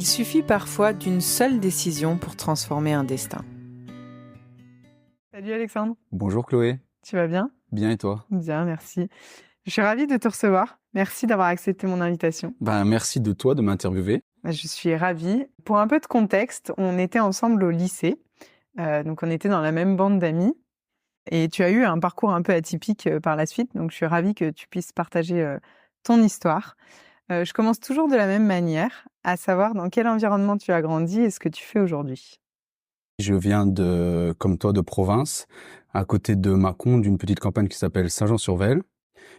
Il suffit parfois d'une seule décision pour transformer un destin. Salut Alexandre, Bonjour Chloé, tu vas bien? bien et toi? Bien, merci. Je suis ravie de te recevoir. Merci d'avoir accepté mon invitation. Merci de toi de m'interviewer. Je suis ravie. Pour un peu de contexte, on était ensemble au lycée, donc on était dans la même bande d'amis. Et tu as eu un parcours un peu atypique par la suite, donc je suis ravie que tu puisses partager ton histoire. Je commence toujours de la même manière, à savoir dans quel environnement tu as grandi et ce que tu fais aujourd'hui. Je viens comme toi, de province, à côté de Mâcon, d'une petite campagne qui s'appelle Saint-Jean-sur-Vesle.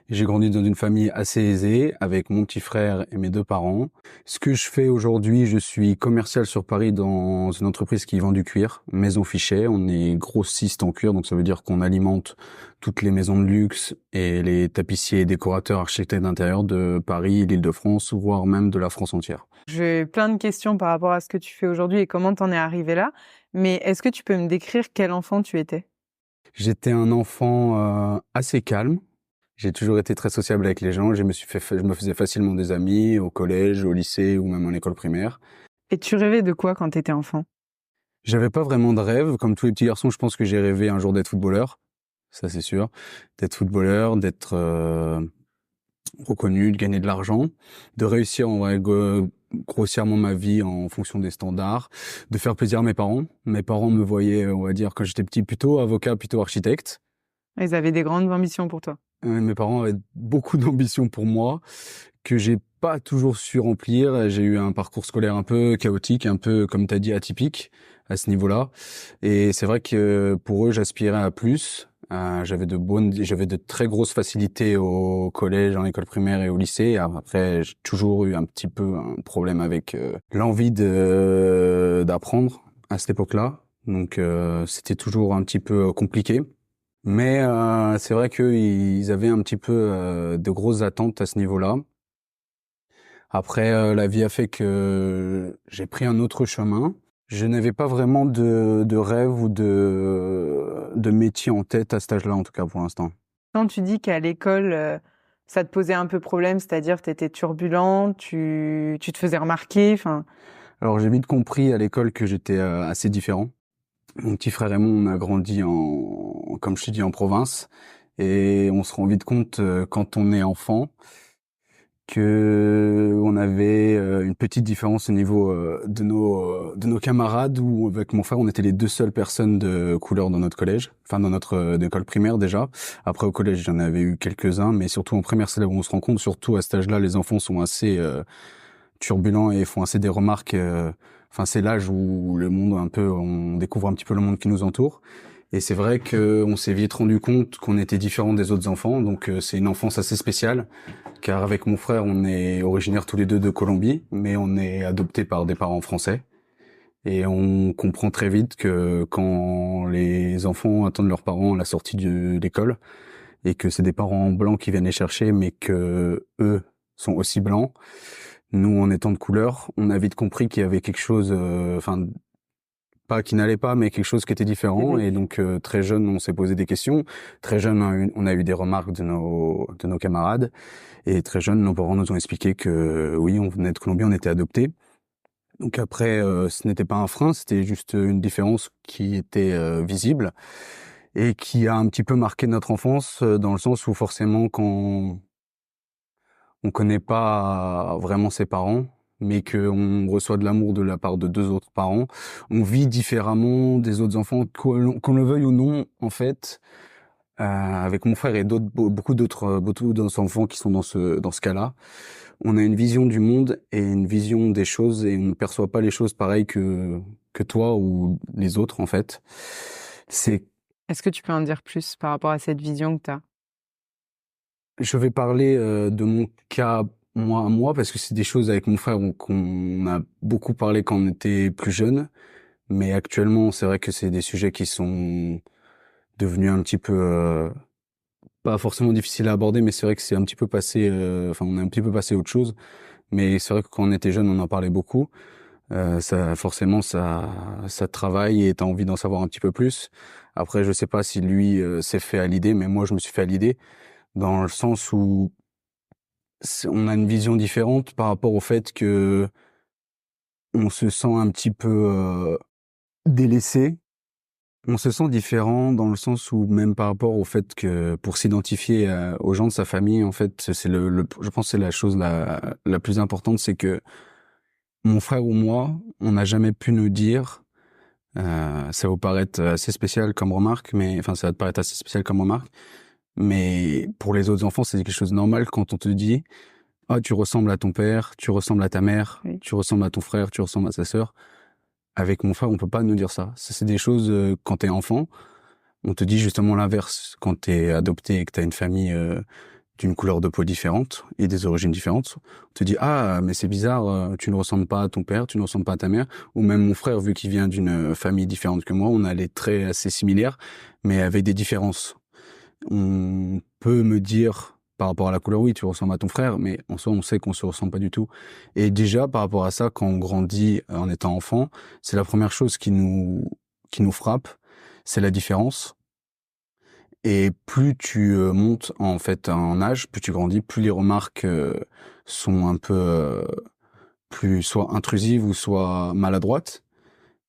J'ai grandi dans une famille assez aisée, avec mon petit frère et mes deux parents. Ce que je fais aujourd'hui, je suis commercial sur Paris dans une entreprise qui vend du cuir, Maison Fichet. On est grossiste en cuir, donc ça veut dire qu'on alimente toutes les maisons de luxe et les tapissiers et décorateurs architectes d'intérieur de Paris, l'Île-de-France, voire même de la France entière. J'ai plein de questions par rapport à ce que tu fais aujourd'hui et comment t'en es arrivé là, mais est-ce que tu peux me décrire quel enfant tu étais? J'étais un enfant assez calme. J'ai toujours été très sociable avec les gens. Je me faisais facilement des amis au collège, au lycée ou même en école primaire. Et tu rêvais de quoi quand t'étais enfant? J'avais pas vraiment de rêve. Comme tous les petits garçons, je pense que j'ai rêvé un jour d'être footballeur. Ça, c'est sûr. D'être footballeur, d'être reconnu, de gagner de l'argent, de réussir grossièrement ma vie en fonction des standards, de faire plaisir à mes parents. Mes parents me voyaient, on va dire, quand j'étais petit, plutôt avocat, plutôt architecte. Ils avaient des grandes ambitions pour toi. Mes parents avaient beaucoup d'ambition pour moi, que j'ai pas toujours su remplir. J'ai eu un parcours scolaire un peu chaotique, un peu, comme tu as dit, atypique à ce niveau-là. Et c'est vrai que pour eux, j'aspirais à plus. J'avais de très grosses facilités au collège, en école primaire et au lycée. Après, j'ai toujours eu un petit peu un problème avec l'envie d'apprendre à cette époque-là. Donc, c'était toujours un petit peu compliqué. Mais c'est vrai qu'ils avaient un petit peu de grosses attentes à ce niveau-là. Après, la vie a fait que j'ai pris un autre chemin. Je n'avais pas vraiment de rêve ou de métier en tête à cet âge-là, en tout cas pour l'instant. Quand tu dis qu'à l'école, ça te posait un peu problème, c'est-à-dire tu étais turbulent, tu te faisais remarquer, enfin, Alors j'ai vite compris à l'école que j'étais assez différent. Mon petit frère et moi, on a grandi comme je te dis, en province. Et on se rend vite compte quand on est enfant que on avait une petite différence au niveau de nos camarades, où avec mon frère on était les deux seules personnes de couleur dans notre collège, enfin dans notre école primaire déjà. Après au collège j'en avais eu quelques-uns, mais surtout en primaire c'est là où on se rend compte, surtout à cet âge-là les enfants sont assez turbulents et font assez des remarques. Enfin c'est l'âge où le monde on découvre un petit peu le monde qui nous entoure. Et c'est vrai qu'on s'est vite rendu compte qu'on était différent des autres enfants, donc c'est une enfance assez spéciale, car avec mon frère, on est originaire tous les deux de Colombie, mais on est adoptés par des parents français. Et on comprend très vite que quand les enfants attendent leurs parents à la sortie de l'école, et que c'est des parents blancs qui viennent les chercher, mais que eux sont aussi blancs, nous, en étant de couleur, on a vite compris qu'il y avait quelque chose, pas qui n'allait pas, mais quelque chose qui était différent. Et donc très jeune, on s'est posé des questions. Très jeune, on a eu des remarques de nos camarades. Et très jeune, nos parents nous ont expliqué que oui, on venait de Colombie, on était adoptés. Donc après, ce n'était pas un frein, c'était juste une différence qui était visible et qui a un petit peu marqué notre enfance, dans le sens où forcément, quand on connaît pas vraiment ses parents, mais qu'on reçoit de l'amour de la part de deux autres parents, on vit différemment des autres enfants, qu'on le veuille ou non, en fait. Avec mon frère et beaucoup d'autres enfants qui sont dans ce cas-là, on a une vision du monde et une vision des choses, et on ne perçoit pas les choses pareilles que toi ou les autres, en fait. C'est est-ce que tu peux en dire plus par rapport à cette vision que tu as? Je vais parler de mon cas moi à moi, parce que c'est des choses avec mon frère qu'on a beaucoup parlé quand on était plus jeune, mais actuellement c'est vrai que c'est des sujets qui sont devenus un petit peu pas forcément difficiles à aborder, mais c'est vrai que c'est un petit peu passé, enfin on est un petit peu passé à autre chose. Mais c'est vrai que quand on était jeune, on en parlait beaucoup. Ça forcément ça travaille et t'as envie d'en savoir un petit peu plus. Après je sais pas si lui s'est fait à l'idée, mais moi je me suis fait à l'idée, dans le sens où on a une vision différente par rapport au fait que on se sent un petit peu délaissé. On se sent différent dans le sens où même par rapport au fait que pour s'identifier aux gens de sa famille, en fait, c'est je pense que c'est la chose la plus importante, c'est que mon frère ou moi, on n'a jamais pu nous dire, ça va vous paraître assez spécial comme remarque, mais enfin ça va te paraître assez spécial comme remarque, mais pour les autres enfants, c'est quelque chose de normal quand on te dit, ah tu ressembles à ton père, tu ressembles à ta mère, Oui. tu ressembles à ton frère, tu ressembles à sa sœur. Avec mon frère, on peut pas nous dire ça. Ça, c'est des choses, quand t'es enfant, on te dit justement l'inverse. Quand t'es adopté et que t'as une famille d'une couleur de peau différente et des origines différentes, on te dit ah mais c'est bizarre, tu ne ressembles pas à ton père, tu ne ressembles pas à ta mère. Ou même mon frère, vu qu'il vient d'une famille différente que moi, on a les traits assez similaires, mais avec des différences. On peut me dire par rapport à la couleur, oui, tu ressembles à ton frère, mais en soi, on sait qu'on se ressemble pas du tout. Et déjà, par rapport à ça, quand on grandit en étant enfant, c'est la première chose qui nous frappe, c'est la différence. Et plus tu montes en fait en âge, plus tu grandis, plus les remarques sont un peu plus soit intrusives ou soit maladroites.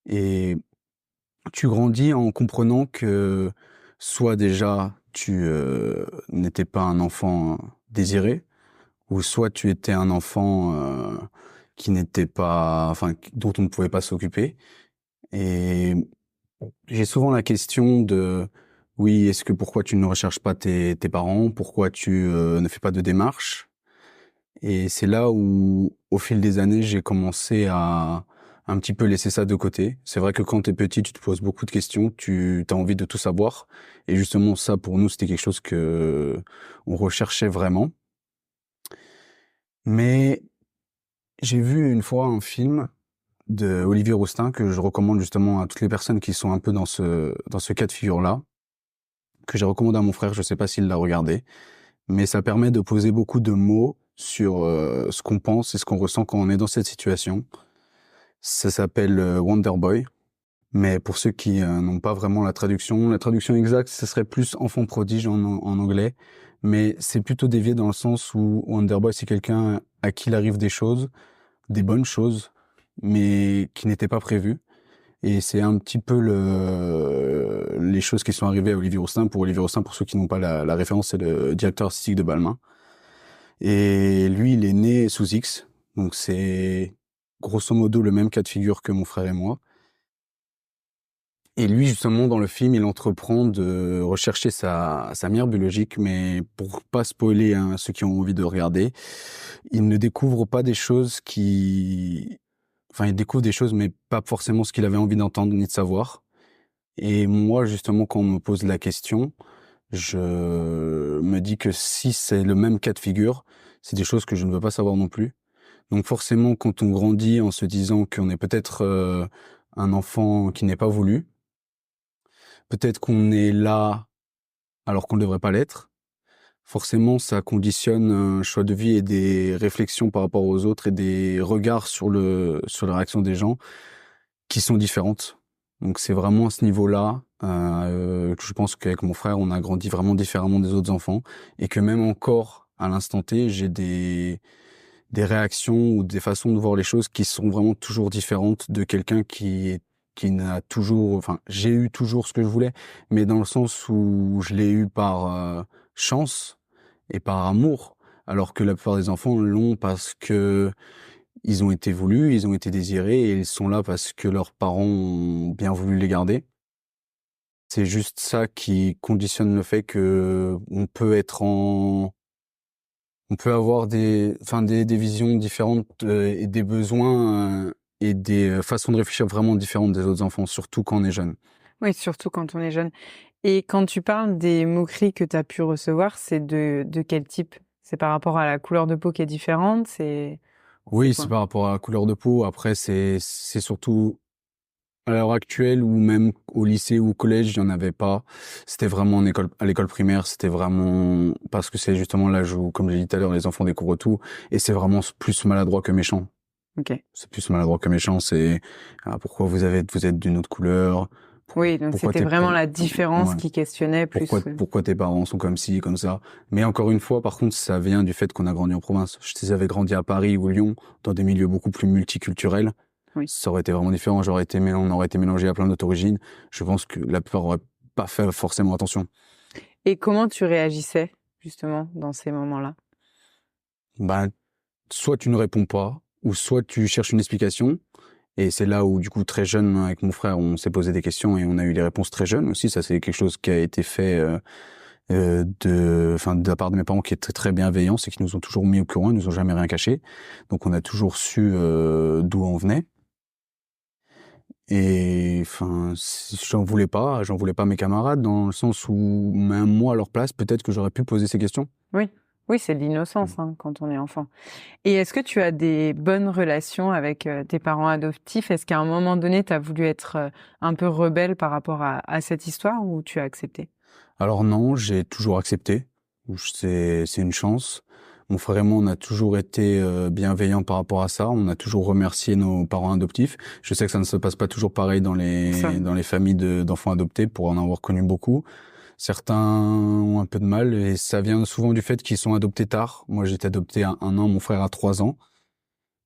Et tu grandis en comprenant que soit déjà tu n'étais pas un enfant désiré, ou soit tu étais un enfant qui n'était pas, enfin dont on ne pouvait pas s'occuper. Et j'ai souvent la question de, oui, est-ce que pourquoi tu ne recherches pas tes parents, pourquoi tu ne fais pas de démarche? Et c'est là où, au fil des années, j'ai commencé à un petit peu laisser ça de côté. C'est vrai que quand t'es petit, tu te poses beaucoup de questions, tu as envie de tout savoir. Et justement, ça, pour nous, c'était quelque chose que on recherchait vraiment. Mais j'ai vu une fois un film de Olivier Rousteing que je recommande justement à toutes les personnes qui sont un peu dans ce cas de figure-là, que j'ai recommandé à mon frère, je sais pas s'il l'a regardé, mais ça permet de poser beaucoup de mots sur ce qu'on pense et ce qu'on ressent quand on est dans cette situation. Ça s'appelle Wonder Boy, mais pour ceux qui n'ont pas vraiment la traduction exacte, ce serait plus enfant prodige en anglais, mais c'est plutôt dévié dans le sens où Wonder Boy, c'est quelqu'un à qui il arrive des choses, des bonnes choses, mais qui n'étaient pas prévues. Et c'est un petit peu les choses qui sont arrivées à Olivier Rousteing. Pour Olivier Rousteing, pour ceux qui n'ont pas la référence, c'est le directeur artistique de Balmain. Et lui, il est né sous X, donc c'est grosso modo le même cas de figure que mon frère et moi. Et lui, justement, dans le film, il entreprend de rechercher sa mère biologique, mais pour pas spoiler ceux qui ont envie de regarder, il ne découvre pas des choses Enfin, il découvre des choses, mais pas forcément ce qu'il avait envie d'entendre ni de savoir. Et moi, justement, quand on me pose la question, je me dis que si c'est le même cas de figure, c'est des choses que je ne veux pas savoir non plus. Donc forcément, quand on grandit en se disant qu'on est peut-être un enfant qui n'est pas voulu, peut-être qu'on est là alors qu'on ne devrait pas l'être, forcément, ça conditionne un choix de vie et des réflexions par rapport aux autres et des regards sur la réaction des gens qui sont différentes. Donc c'est vraiment à ce niveau-là que je pense qu'avec mon frère, on a grandi vraiment différemment des autres enfants et que même encore à l'instant T, j'ai des réactions ou des façons de voir les choses qui sont vraiment toujours différentes de quelqu'un qui n'a toujours, enfin, j'ai eu toujours ce que je voulais, mais dans le sens où je l'ai eu par chance et par amour, alors que la plupart des enfants l'ont parce que ils ont été voulus, ils ont été désirés et ils sont là parce que leurs parents ont bien voulu les garder. C'est juste ça qui conditionne le fait que on peut avoir des visions différentes et des besoins et des façons de réfléchir vraiment différentes des autres enfants, surtout quand on est jeune. Oui, surtout quand on est jeune. Et quand tu parles des moqueries que tu as pu recevoir, c'est de quel type? C'est par rapport à la couleur de peau qui est différente? C'est Oui, c'est quoi? par rapport à la couleur de peau. Après, c'est surtout à l'heure actuelle ou même au lycée ou au collège, il n'y en avait pas. C'était vraiment à l'école primaire, c'était vraiment parce que c'est justement l'âge où, comme j'ai dit tout à l'heure, les enfants découvrent tout et c'est vraiment plus maladroit que méchant. Ok. C'est plus maladroit que méchant, c'est pourquoi vous êtes d'une autre couleur, Oui, donc pourquoi c'était t'es vraiment la différence ouais, qui questionnait plus. pourquoi tes parents sont comme ci, comme ça. Mais encore une fois, par contre, ça vient du fait qu'on a grandi en province. Si j'avais grandi à Paris ou Lyon, dans des milieux beaucoup plus multiculturels, Oui. Ça aurait été vraiment différent. On aurait été mélangé à plein d'autres origines. Je pense que la plupart auraient pas fait forcément attention. Et comment tu réagissais, justement, dans ces moments-là? Ben, soit tu ne réponds pas, ou soit tu cherches une explication. Et c'est là où, du coup, très jeune, avec mon frère, on s'est posé des questions et on a eu les réponses très jeunes aussi. Ça, c'est quelque chose qui a été fait de la part de mes parents qui est très, très bienveillant. C'est qu'ils nous ont toujours mis au courant, ils nous ont jamais rien caché. Donc, on a toujours su d'où on venait. Et enfin, j'en voulais pas à mes camarades, dans le sens où, même moi, à leur place, peut-être que j'aurais pu poser ces questions. Oui, oui, c'est de l'innocence quand on est enfant. Et est-ce que tu as des bonnes relations avec tes parents adoptifs? Est-ce qu'à un moment donné, tu as voulu être un peu rebelle par rapport à cette histoire ou tu as accepté? Alors non, j'ai toujours accepté. C'est une chance. Mon frère et moi, on a toujours été bienveillants par rapport à ça. On a toujours remercié nos parents adoptifs. Je sais que ça ne se passe pas toujours pareil dans les familles d'enfants adoptés, pour en avoir connu beaucoup. Certains ont un peu de mal et ça vient souvent du fait qu'ils sont adoptés tard. Moi, j'ai été adopté à 1 an, mon frère à 3 ans.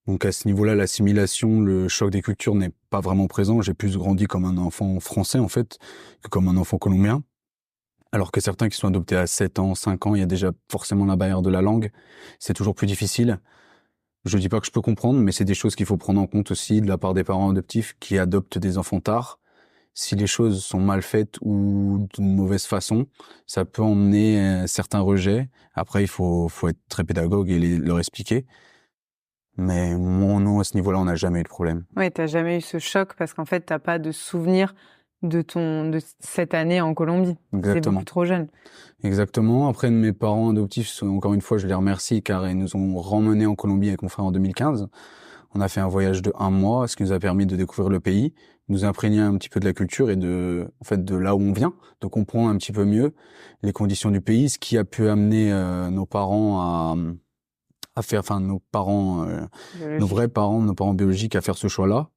Donc à ce niveau-là, l'assimilation, le choc des cultures n'est pas vraiment présent. J'ai plus grandi comme un enfant français, en fait, que comme un enfant colombien. Alors que certains qui sont adoptés à 7 ans, 5 ans, il y a déjà forcément la barrière de la langue. C'est toujours plus difficile. Je dis pas que je peux comprendre, mais c'est des choses qu'il faut prendre en compte aussi de la part des parents adoptifs qui adoptent des enfants tard. Si les choses sont mal faites ou d'une mauvaise façon, ça peut emmener certains rejets. Après, faut être très pédagogue et leur expliquer. Mais moi, non, à ce niveau-là, on n'a jamais eu de problème. Oui, t'as jamais eu ce choc parce qu'en fait, t'as pas de souvenir de cette année en Colombie. C'est Exactement. beaucoup trop jeune. Exactement. Après, mes parents adoptifs, encore une fois, je les remercie car ils nous ont remmenés en Colombie avec mon frère en 2015. On a fait un voyage de 1 mois, ce qui nous a permis de découvrir le pays, nous imprégner un petit peu de la culture et de là où on vient, de comprendre un petit peu mieux les conditions du pays, ce qui a pu amener nos parents à faire, enfin nos vrais parents, nos parents biologiques à faire ce choix-là.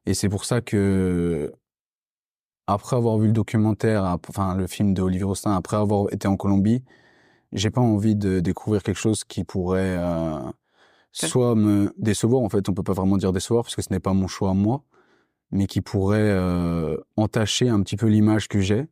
Et c'est pour ça que après avoir vu le documentaire, enfin le film de Olivier Rostaing, après avoir été en Colombie, j'ai pas envie de découvrir quelque chose qui pourrait soit me décevoir, en fait, on peut pas vraiment dire décevoir parce que ce n'est pas mon choix à moi, mais qui pourrait entacher un petit peu l'image que j'ai,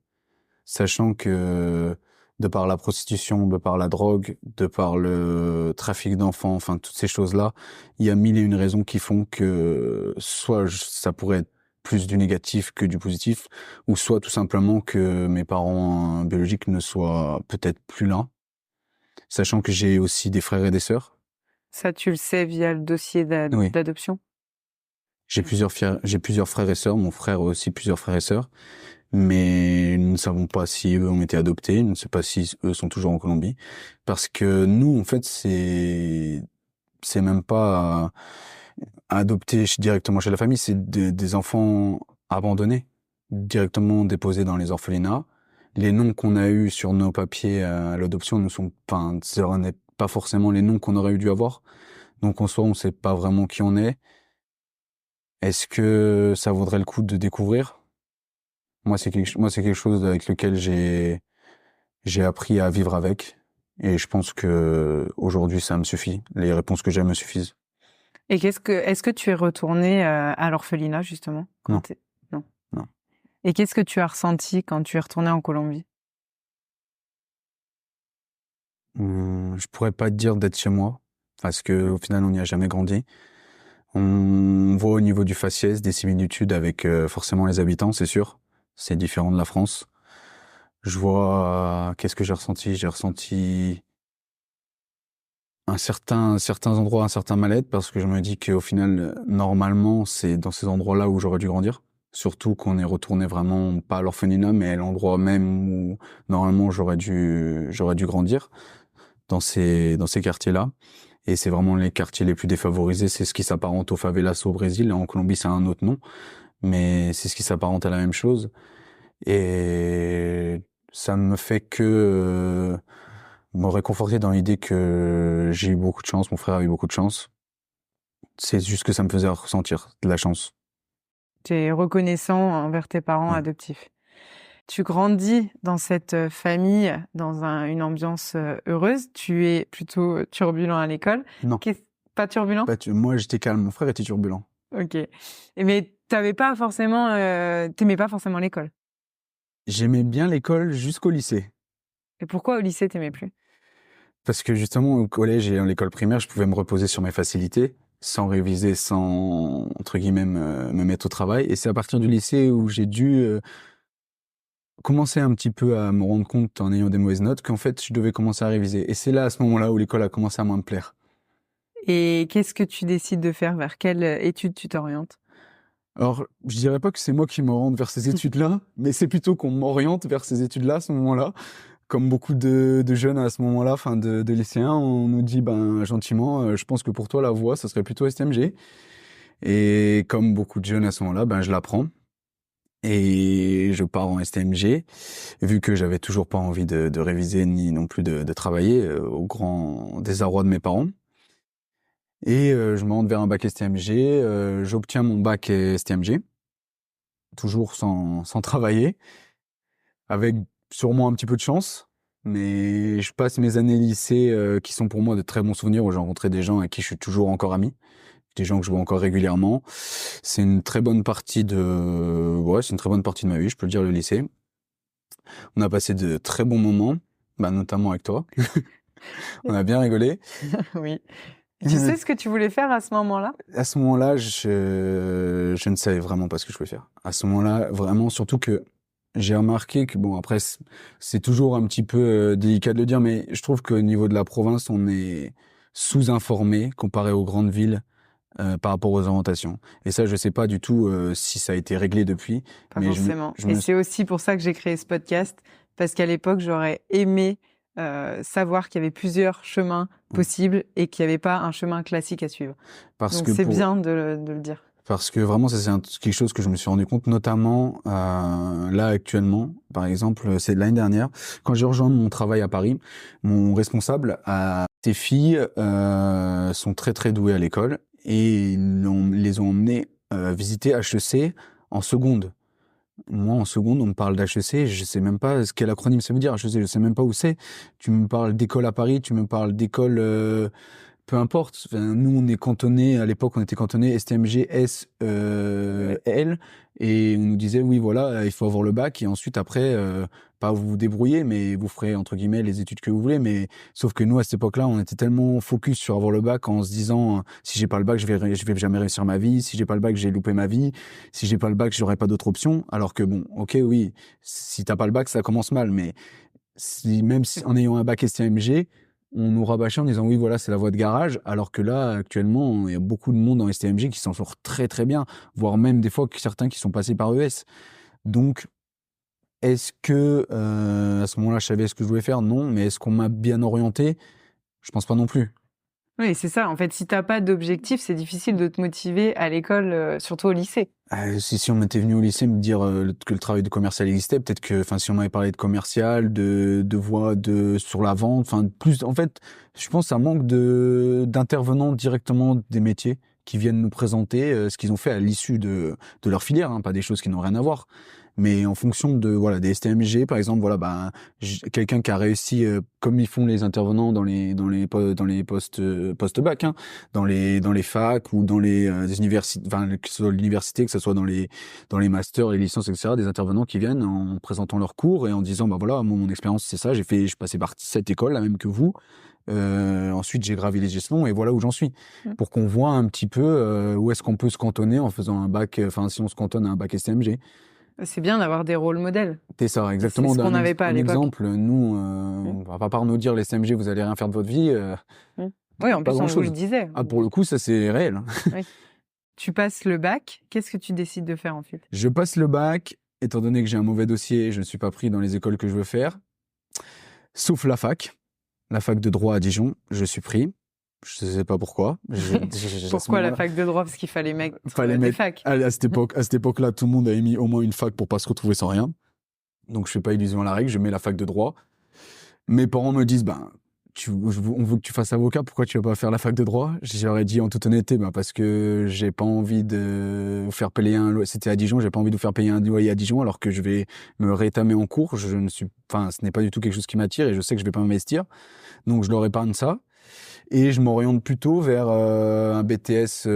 sachant que de par la prostitution, de par la drogue, de par le trafic d'enfants, enfin toutes ces choses-là, il y a mille et une raisons qui font que soit ça pourrait être plus du négatif que du positif, ou soit tout simplement que mes parents biologiques ne soient peut-être plus là, sachant que j'ai aussi des frères et des sœurs. Ça, tu le sais via le dossier Oui. d'adoption? J'ai plusieurs frères et sœurs, mon frère a aussi plusieurs frères et sœurs, mais nous ne savons pas si eux ont été adoptés, nous ne savons pas si eux sont toujours en Colombie, parce que nous, en fait, c'est même pas adopté directement chez la famille, c'est des enfants abandonnés, directement déposés dans les orphelinats. Les noms qu'on a eus sur nos papiers à l'adoption ne sont pas, ce n'est pas forcément les noms qu'on aurait dû avoir. Donc en soi, on sait pas vraiment qui on est. Est-ce que ça vaudrait le coup de découvrir? Moi, c'est quelque chose avec lequel j'ai appris à vivre avec. Et je pense que aujourd'hui, ça me suffit. Les réponses que j'ai me suffisent. Et est-ce que tu es retourné à l'orphelinat, justement? Non. Non. Non. Et qu'est-ce que tu as ressenti quand tu es retourné en Colombie? Je pourrais pas te dire d'être chez moi, parce que au final, on n'y a jamais grandi. On voit au niveau du faciès des similitudes avec forcément les habitants, c'est sûr. C'est différent de la France. Je vois, qu'est-ce que j'ai ressenti? J'ai ressenti certains endroits, un certain mal-être, parce que je me dis qu'au final, normalement, c'est dans ces endroits-là où j'aurais dû grandir. Surtout qu'on est retourné vraiment pas à l'orphelinat, mais à l'endroit même où normalement j'aurais dû grandir, dans ces quartiers-là. Et c'est vraiment les quartiers les plus défavorisés. C'est ce qui s'apparente aux favelas au Brésil. En Colombie, c'est un autre nom, mais c'est ce qui s'apparente à la même chose. Et ça ne me fait que me réconforter dans l'idée que j'ai eu beaucoup de chance, mon frère a eu beaucoup de chance. C'est juste que ça me faisait ressentir de la chance. Tu es reconnaissant envers tes parents Ouais. adoptifs. Tu grandis dans cette famille, dans une ambiance heureuse. Tu es plutôt turbulent à l'école. Non. Pas turbulent? Moi, j'étais calme. Mon frère était turbulent. Ok. Mais t'aimais pas forcément l'école. J'aimais bien l'école jusqu'au lycée. Et pourquoi au lycée t'aimais plus? Parce que justement, au collège et à l'école primaire, je pouvais me reposer sur mes facilités, sans réviser, sans, entre guillemets, me mettre au travail. Et c'est à partir du lycée où j'ai dû commencer un petit peu à me rendre compte, en ayant des mauvaises notes, qu'en fait, je devais commencer à réviser. Et c'est là, à ce moment-là, où l'école a commencé à moins me plaire. Et qu'est-ce que tu décides de faire? Vers quelle étude tu t'orientes? Alors, je dirais pas que c'est moi qui m'oriente vers ces études-là, mais c'est plutôt qu'on m'oriente vers ces études-là à ce moment-là. Comme beaucoup de jeunes à ce moment-là, enfin de lycéens, on nous dit ben gentiment, je pense que pour toi la voie, ça serait plutôt STMG. Et comme beaucoup de jeunes à ce moment-là, ben je la prends et je pars en STMG, vu que j'avais toujours pas envie de réviser ni non plus de travailler, au grand désarroi de mes parents. Et je me rends vers un bac STMG, j'obtiens mon bac STMG, toujours sans travailler, avec sûrement un petit peu de chance. Mais je passe mes années lycée qui sont pour moi de très bons souvenirs, où j'ai rencontré des gens avec qui je suis toujours encore ami, des gens que je vois encore régulièrement. C'est une très bonne partie c'est une très bonne partie de ma vie, je peux le dire, le lycée. On a passé de très bons moments, bah, notamment avec toi. On a bien rigolé. Oui. Et tu sais ce que tu voulais faire à ce moment-là? À ce moment-là, je ne savais vraiment pas ce que je voulais faire. À ce moment-là, vraiment, surtout que j'ai remarqué que, bon, après, c'est toujours un petit peu délicat de le dire, mais je trouve qu'au niveau de la province, on est sous-informé comparé aux grandes villes par rapport aux orientations. Et ça, je sais pas du tout si ça a été réglé depuis, Pas mais forcément. Et c'est aussi pour ça que j'ai créé ce podcast, parce qu'à l'époque, j'aurais aimé savoir qu'il y avait plusieurs chemins possibles et qu'il n'y avait pas un chemin classique à suivre. parce Donc que c'est bien de le dire. Parce que vraiment, ça c'est quelque chose que je me suis rendu compte, notamment là actuellement. Par exemple, c'est l'année dernière, quand j'ai rejoint mon travail à Paris, mon responsable a ses filles sont très très douées à l'école et les ont emmenées visiter HEC en seconde. Moi, en seconde, on me parle d'HEC, je sais même pas ce quel acronyme ça veut dire. HEC, je sais même pas où c'est. Tu me parles d'école à Paris, tu me parles d'école peu importe. Enfin, nous, on est cantonné, à l'époque, on était cantonné STMG, S, L, et on nous disait, oui, voilà, il faut avoir le bac, et ensuite, après, pas vous vous débrouillez, mais vous ferez, entre guillemets, les études que vous voulez, mais sauf que nous, à cette époque-là, on était tellement focus sur avoir le bac en se disant, si j'ai pas le bac, je vais jamais réussir ma vie, si j'ai pas le bac, j'ai loupé ma vie, si j'ai pas le bac, j'aurai pas d'autre option, alors que bon, ok, oui, si t'as pas le bac, ça commence mal, mais même si, en ayant un bac STMG, on nous rabâchait en disant oui, voilà, c'est la voie de garage, alors que là, actuellement, il y a beaucoup de monde en STMG qui s'en sort très très bien, voire même des fois certains qui sont passés par ES. Donc, est-ce que à ce moment-là, je savais ce que je voulais faire? Non, mais est-ce qu'on m'a bien orienté? Je pense pas non plus. Oui, c'est ça. En fait, si t'as pas d'objectif, c'est difficile de te motiver à l'école, surtout au lycée. Si on était venu au lycée me dire que le travail de commercial existait, peut-être que, enfin, si on m'avait parlé de commercial, de voie sur la vente, enfin, plus, en fait, je pense que ça manque d'intervenants directement des métiers qui viennent nous présenter ce qu'ils ont fait à l'issue de leur filière, hein, pas des choses qui n'ont rien à voir. Mais en fonction voilà, des STMG, par exemple, voilà, ben, quelqu'un qui a réussi, comme ils font les intervenants dans les post-bac, hein, dans les facs ou dans les universités, enfin, que ce soit l'université, que ce soit dans les masters, les licences, etc., des intervenants qui viennent en présentant leurs cours et en disant, bah voilà, moi, mon expérience, c'est ça, je suis passé par cette école, la même que vous. Ensuite, j'ai gravi les échelons et voilà où j'en suis. Pour qu'on voit un petit peu où est-ce qu'on peut se cantonner en faisant un bac, enfin, si on se cantonne à un bac STMG. C'est bien d'avoir des rôles modèles. C'est ça, exactement. C'est ce qu'on n'avait pas à l'époque. Exemple, nous, on va pas par nous dire les STMG, vous allez rien faire de votre vie. Oui, en pas plus, on vous grand-chose. le disait. Ah, pour le coup, ça c'est réel. Oui. Tu passes le bac, qu'est-ce que tu décides de faire ensuite? Je passe le bac, étant donné que j'ai un mauvais dossier, je ne suis pas pris dans les écoles que je veux faire, sauf la fac de droit à Dijon, je suis pris. Je sais pas pourquoi. Pourquoi la fac de droit? Parce qu'il fallait mettre des facs. À cette époque-là, tout le monde avait mis au moins une fac pour pas se retrouver sans rien. Donc je fais pas illusion à la règle, je mets la fac de droit. Mes parents me disent, ben, on veut que tu fasses avocat, pourquoi tu vas pas faire la fac de droit? J'aurais dit en toute honnêteté, ben, parce que j'ai pas envie de vous faire payer un loyer. C'était à Dijon, j'ai pas envie de vous faire payer un loyer à Dijon alors que je vais me rétamer en cours. Ce n'est pas du tout quelque chose qui m'attire et je sais que je vais pas m'investir. Donc je leur épargne ça. Et je m'oriente plutôt vers un BTS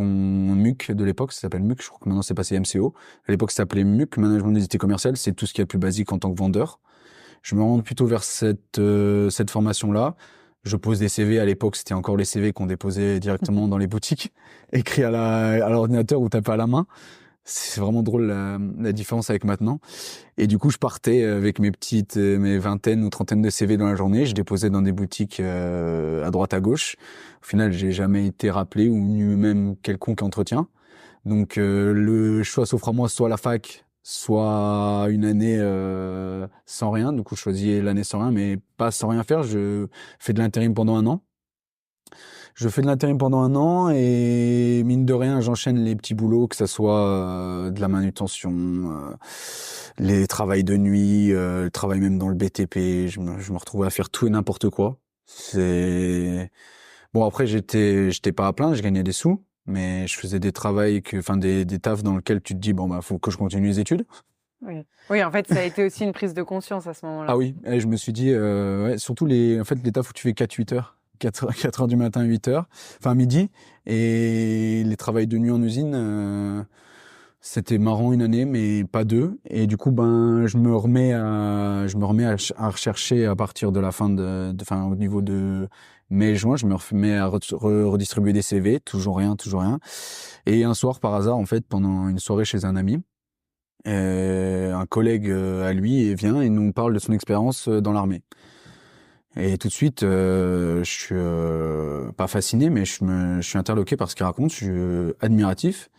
MUC de l'époque, ça s'appelle MUC, je crois que maintenant c'est passé MCO. À l'époque, ça s'appelait MUC, Management des unités commerciales, c'est tout ce qui est le plus basique en tant que vendeur. Je me rends plutôt vers cette formation-là. Je pose des CV. À l'époque, c'était encore les CV qu'on déposait directement dans les boutiques, écrits à l'ordinateur ou tapés à la main. C'est vraiment drôle la différence avec maintenant. Et du coup, je partais avec mes vingtaines ou trentaines de CV dans la journée. Je déposais dans des boutiques à droite à gauche. Au final, j'ai jamais été rappelé ou eu même quelconque entretien. Donc le choix s'offre à moi, soit la fac, soit une année sans rien. Du coup, je choisis l'année sans rien, mais pas sans rien faire. Je fais de l'intérim pendant 1 an. Je fais de l'intérim pendant 1 an et mine de rien, j'enchaîne les petits boulots, que ça soit de la manutention, les travails de nuit, le travail même dans le BTP. Je me retrouvais à faire tout et n'importe quoi. C'est bon, après j'étais pas à plaindre, je gagnais des sous, mais je faisais des travails des tafs dans lesquels tu te dis bon bah faut que je continue les études. Oui. Oui, en fait, ça a été aussi une prise de conscience à ce moment-là. Ah oui, et je me suis dit ouais, surtout les tafs où tu fais 4-8 heures. 4 heures du matin, 8 heures, enfin midi, et les travails de nuit en usine, c'était marrant 1 année, mais pas 2. Et du coup, je me remets à rechercher à partir de la fin au niveau de mai-juin, je me remets à redistribuer des CV, toujours rien. Et un soir, par hasard, en fait, pendant une soirée chez un ami, un collègue à lui vient et nous parle de son expérience dans l'armée. Et tout de suite, je suis pas fasciné, mais je suis interloqué par ce qu'il raconte. Je suis admiratif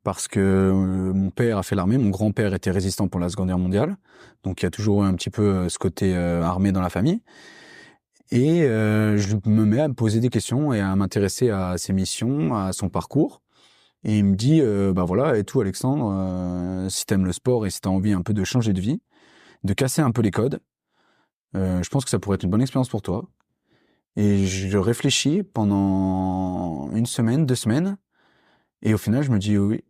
parce que mon père a fait l'armée, mon grand-père était résistant pour la Seconde Guerre mondiale, donc il y a toujours eu un petit peu ce côté armé dans la famille. Et je me mets à me poser des questions et à m'intéresser à ses missions, à son parcours. Et il me dit, bah voilà, et tout Alexandre, si t'aimes le sport et si t'as envie un peu de changer de vie, de casser un peu les codes, je pense que ça pourrait être une bonne expérience pour toi. Et je réfléchis pendant 1 semaine, 2 semaines. Et au final, je me dis oui,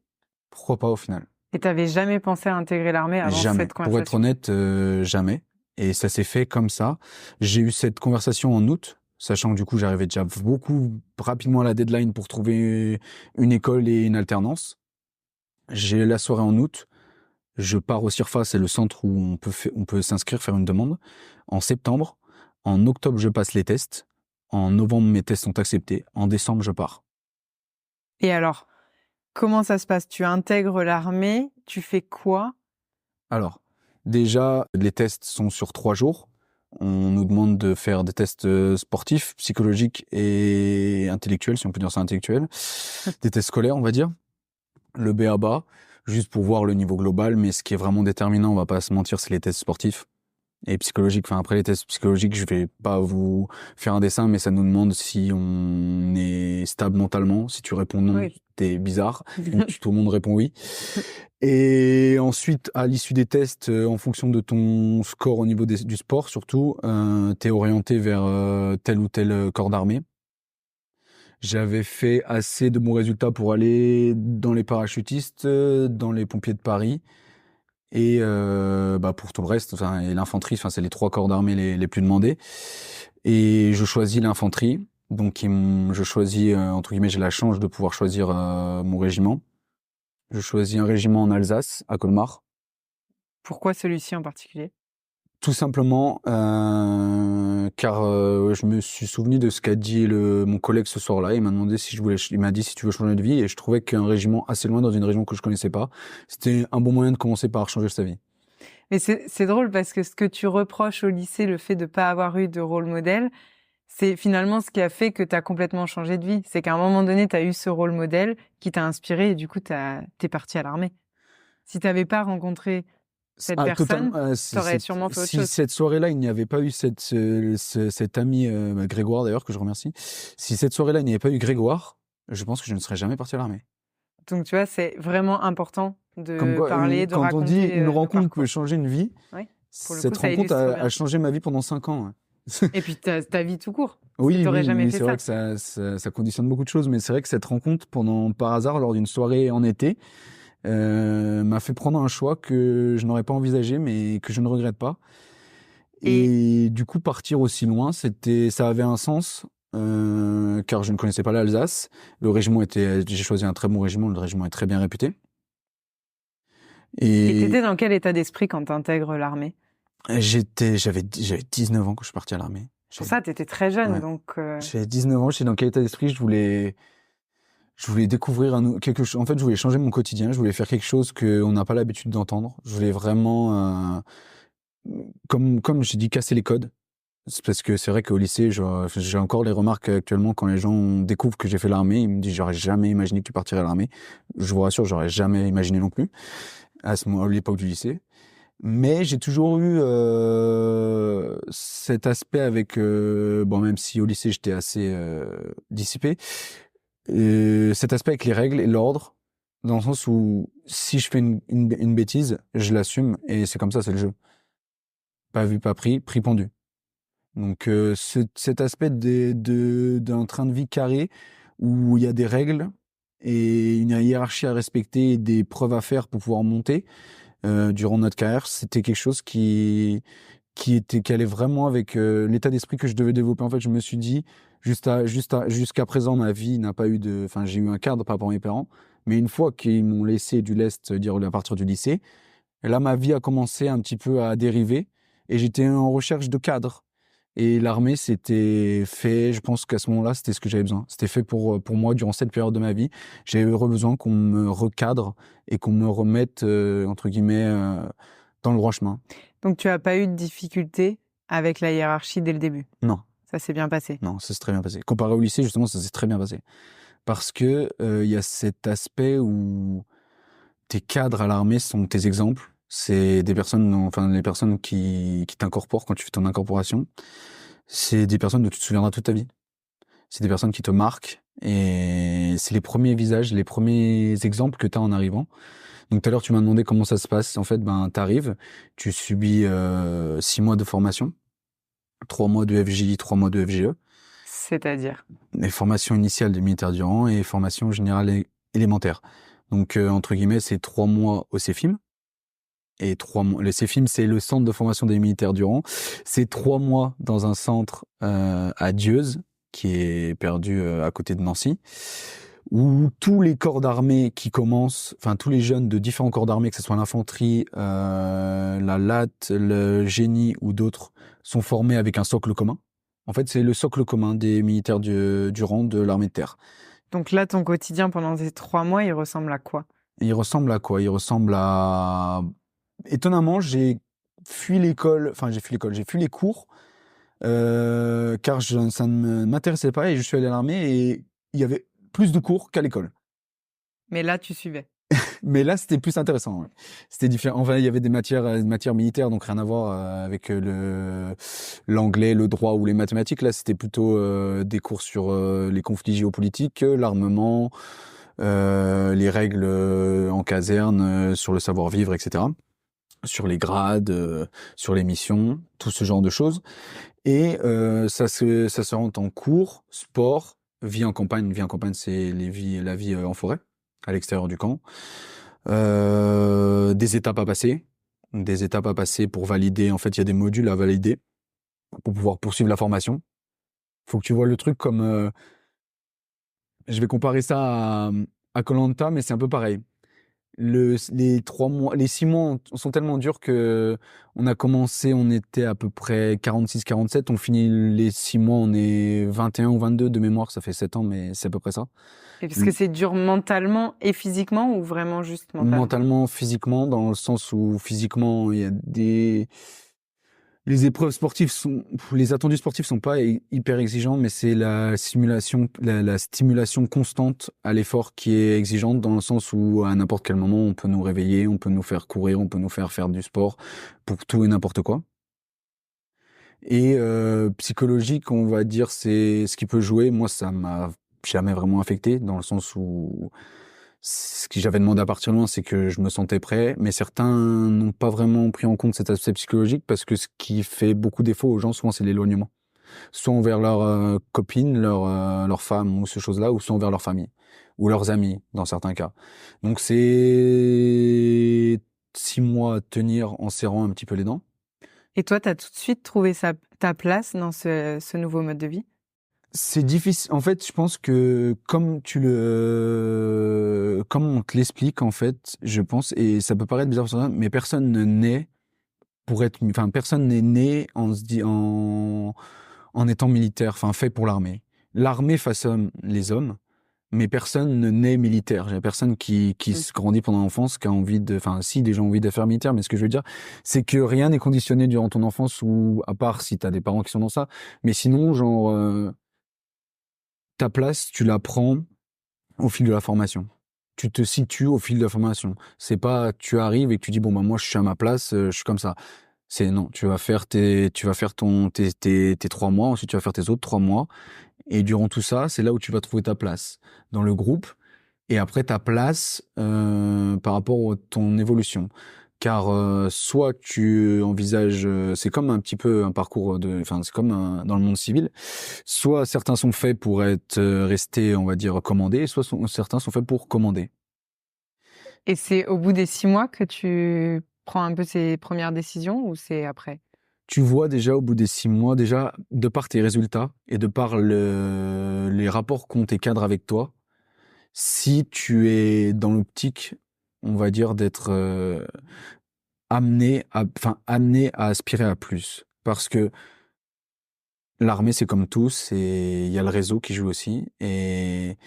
pourquoi pas au final. Et t'avais jamais pensé à intégrer l'armée avant Jamais. cette conversation? Pour être honnête, jamais. Et ça s'est fait comme ça. J'ai eu cette conversation en août, sachant que du coup, j'arrivais déjà beaucoup rapidement à la deadline pour trouver une école et une alternance. J'ai la soirée en août. Je pars au CIRFA, c'est le centre où on peut s'inscrire, faire une demande. En septembre. En octobre, je passe les tests. En novembre, mes tests sont acceptés. En décembre, je pars. Et alors, comment ça se passe? Tu intègres l'armée, tu fais quoi? Alors, déjà, les tests sont sur 3 jours. On nous demande de faire des tests sportifs, psychologiques et intellectuels, si on peut dire ça intellectuel. Des tests scolaires, on va dire. Le B.A.B.A., juste pour voir le niveau global, mais ce qui est vraiment déterminant, on va pas se mentir, c'est les tests sportifs. Et psychologiques, enfin après les tests psychologiques, je vais pas vous faire un dessin, mais ça nous demande si on est stable mentalement. Si tu réponds non, Oui. t'es bizarre. Donc tout le monde répond oui. Et ensuite, à l'issue des tests, en fonction de ton score au niveau du sport surtout, t'es orienté vers tel ou tel corps d'armée. J'avais fait assez de bons résultats pour aller dans les parachutistes, dans les pompiers de Paris. Et pour tout le reste, et l'infanterie, c'est les 3 corps d'armée les plus demandés. Et je choisis l'infanterie. Donc je choisis entre guillemets, j'ai la chance de pouvoir choisir mon régiment. Je choisis un régiment en Alsace, à Colmar. Pourquoi celui-ci en particulier? Tout simplement car je me suis souvenu de ce qu'a dit mon collègue ce soir-là. Il m'a demandé il m'a dit si tu veux changer de vie, et je trouvais qu'un régiment assez loin dans une région que je connaissais pas, c'était un bon moyen de commencer par changer sa vie. Mais c'est drôle parce que ce que tu reproches au lycée, le fait de pas avoir eu de rôle modèle, c'est finalement ce qui a fait que tu as complètement changé de vie. C'est qu'à un moment donné, tu as eu ce rôle modèle qui t'a inspiré et du coup, t'es parti à l'armée. Si tu n'avais pas rencontré cette personne, tu aurais sûrement fait autre chose. Si cette soirée-là, il n'y avait pas eu cet ami, Grégoire d'ailleurs, que je remercie, si cette soirée-là, il n'y avait pas eu Grégoire, je pense que je ne serais jamais parti à l'armée. Donc tu vois, c'est vraiment important de Comme quoi, parler, de quand raconter. on dit une rencontre peut changer une vie, oui, cette rencontre a changé ma vie pendant 5 ans. Ouais. Et puis ta vie tout court. Oui, jamais fait c'est vrai que ça conditionne beaucoup de choses, mais c'est vrai que cette rencontre, par hasard, lors d'une soirée en été, m'a fait prendre un choix que je n'aurais pas envisagé, mais que je ne regrette pas. Et du coup, partir aussi loin, ça avait un sens. car je ne connaissais pas l'Alsace. J'ai choisi un très bon régiment, le régiment est très bien réputé. Et Et t'étais dans quel état d'esprit quand t'intègres l'armée? j'avais 19 ans quand je suis parti à l'armée. Pour ça, t'étais très jeune, Ouais. donc... J'avais 19 ans, j'étais dans quel état d'esprit? Je voulais découvrir quelque chose. En fait, je voulais changer mon quotidien. Je voulais faire quelque chose qu'on n'a pas l'habitude d'entendre. Je voulais vraiment, comme j'ai dit, casser les codes. C'est parce que c'est vrai qu'au lycée, j'ai encore les remarques actuellement quand les gens découvrent que j'ai fait l'armée. Ils me disent, j'aurais jamais imaginé que tu partirais à l'armée. Je vous rassure, j'aurais jamais imaginé non plus à l'époque du lycée. Mais j'ai toujours eu cet aspect avec, bon, même si au lycée j'étais assez dissipé, cet aspect avec les règles et l'ordre, dans le sens où si je fais une bêtise, je l'assume et c'est comme ça, c'est le jeu. Pas vu, pas pris, pris pendu. Donc cet aspect d'un train de vie carré où il y a des règles et une hiérarchie à respecter et des preuves à faire pour pouvoir monter durant notre carrière, c'était quelque chose qui allait vraiment avec l'état d'esprit que je devais développer. En fait, je me suis dit, jusqu'à présent, ma vie n'a pas eu enfin, j'ai eu un cadre par rapport à mes parents, mais une fois qu'ils m'ont laissé du lest, dire à partir du lycée, là, ma vie a commencé un petit peu à dériver et j'étais en recherche de cadre. Et l'armée, c'était fait, je pense qu'à ce moment-là, c'était ce que j'avais besoin. C'était fait pour moi durant cette période de ma vie. J'avais besoin qu'on me recadre et qu'on me remette, entre guillemets, dans le droit chemin. Donc, tu as pas eu de difficulté avec la hiérarchie dès le début? Non, Ça s'est bien passé? non, ça s'est très bien passé. Comparé au lycée, justement, ça s'est très bien passé. Parce que il y a cet aspect où tes cadres à l'armée sont tes exemples. C'est des personnes, enfin les personnes qui t'incorporent quand tu fais ton incorporation. C'est des personnes dont tu te souviendras toute ta vie. C'est des personnes qui te marquent et c'est les premiers visages, les premiers exemples que tu as en arrivant. Donc tout à l'heure tu m'as demandé comment ça se passe. En fait, t'arrives, tu subis 6 mois de formation, 3 mois de FJ, 3 mois de FGE. C'est-à-dire? Les formations initiales des militaires du rang et formation générale élémentaire. Donc entre guillemets, c'est 3 mois au CEFIM. Et 3 mois, le CEFIM, c'est le centre de formation des militaires du rang. C'est 3 mois dans un centre à Dieuze, qui est perdu à côté de Nancy, où tous les corps d'armée qui commencent, enfin tous les jeunes de différents corps d'armée, que ce soit l'infanterie, la LAT, le génie ou d'autres, sont formés avec un socle commun. En fait, c'est le socle commun des militaires du rang de l'armée de terre. Donc là, ton quotidien pendant ces 3 mois, il ressemble à quoi? Il ressemble à quoi? Il ressemble à... Étonnamment, j'ai fui l'école, enfin j'ai fui les cours, car ça ne m'intéressait pas et je suis allé à l'armée et il y avait plus de cours qu'à l'école. Mais là, tu suivais. Mais là, c'était plus intéressant. Ouais. C'était différent. Enfin, il y avait des matières militaires, donc rien à voir avec l'anglais, le droit ou les mathématiques. Là, c'était plutôt des cours sur les conflits géopolitiques, l'armement, les règles en caserne, sur le savoir-vivre, etc. Sur les grades, sur les missions, tout ce genre de choses. Et ça se rentre en cours, sport, vie en campagne. Vie en campagne, c'est la vie en forêt, à l'extérieur du camp. Des étapes à passer. Des étapes à passer pour valider. En fait, il y a des modules à valider pour pouvoir poursuivre la formation. Faut que tu vois le truc comme... je vais comparer ça à koh, mais c'est un peu pareil. Les 3 mois, les 6 mois sont tellement durs que on a commencé, on était à peu près 46, 47, on finit les 6 mois, on est 21 ou 22 de mémoire, ça fait 7 ans, mais c'est à peu près ça. Et parce que c'est dur mentalement et physiquement ou vraiment juste mentalement? Mentalement, physiquement, dans le sens où physiquement, il y a les épreuves sportives les attendus sportifs sont pas hyper exigeants, mais c'est la stimulation constante à l'effort qui est exigeante dans le sens où à n'importe quel moment on peut nous réveiller, on peut nous faire courir, on peut nous faire du sport pour tout et n'importe quoi. Et psychologique, on va dire, c'est ce qui peut jouer. Moi, ça m'a jamais vraiment affecté dans le sens où ce que j'avais demandé à partir de loin, c'est que je me sentais prêt, mais certains n'ont pas vraiment pris en compte cet aspect psychologique parce que ce qui fait beaucoup défaut aux gens, souvent, c'est l'éloignement. Soit envers leur copine, leur femme ou ces choses-là, ou soit envers leur famille ou leurs amis, dans certains cas. Donc c'est 6 mois à tenir en serrant un petit peu les dents. Et toi, tu as tout de suite trouvé ta place dans ce nouveau mode de vie? C'est difficile. En fait, je pense que comme on te l'explique, en fait, je pense, et ça peut paraître bizarre pour certains, mais personne ne naît personne n'est né en étant militaire, enfin, fait pour l'armée. L'armée façonne les hommes, mais personne ne naît militaire. Il y a personne qui Mm. se grandit pendant l'enfance, qui a envie si, des gens ont envie de faire militaire, mais ce que je veux dire, c'est que rien n'est conditionné durant ton enfance ou, à part si t'as des parents qui sont dans ça. Mais sinon, ta place, tu la prends au fil de la formation. Tu te situes au fil de la formation. C'est pas, tu arrives et que tu dis, bon, bah, moi, je suis à ma place, je suis comme ça. C'est non, tu vas faire tes 3 mois, ensuite tu vas faire tes autres 3 mois. Et durant tout ça, c'est là où tu vas trouver ta place dans le groupe. Et après, ta place par rapport à ton évolution. Car soit tu envisages, c'est comme un petit peu un parcours c'est comme dans le monde civil. Soit certains sont faits pour être restés, on va dire, commandés, soit certains sont faits pour commander. Et c'est au bout des 6 mois que tu prends un peu ces premières décisions ou c'est après? Tu vois déjà au bout des 6 mois, déjà, de par tes résultats et de par les rapports qu'ont tes cadres avec toi, si tu es dans l'optique, on va dire, d'être amené à aspirer à plus. Parce que l'armée, c'est comme tous, et il y a le réseau qui joue aussi. Et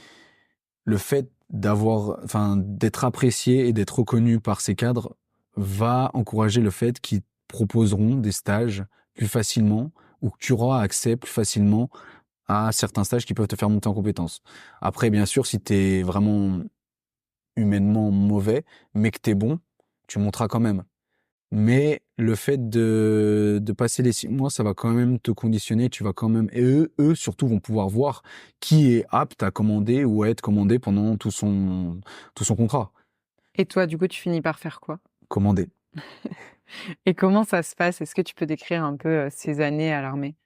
le fait d'être apprécié et d'être reconnu par ces cadres va encourager le fait qu'ils proposeront des stages plus facilement ou que tu auras accès plus facilement à certains stages qui peuvent te faire monter en compétences. Après, bien sûr, si tu es vraiment humainement mauvais, mais que tu es bon, tu monteras quand même. Mais le fait de passer les 6 mois, ça va quand même te conditionner, tu vas quand même, et eux surtout vont pouvoir voir qui est apte à commander ou à être commandé pendant tout son contrat. Et toi, du coup, tu finis par faire quoi? Commander. Et comment ça se passe? Est-ce que tu peux décrire un peu ces années à l'armée?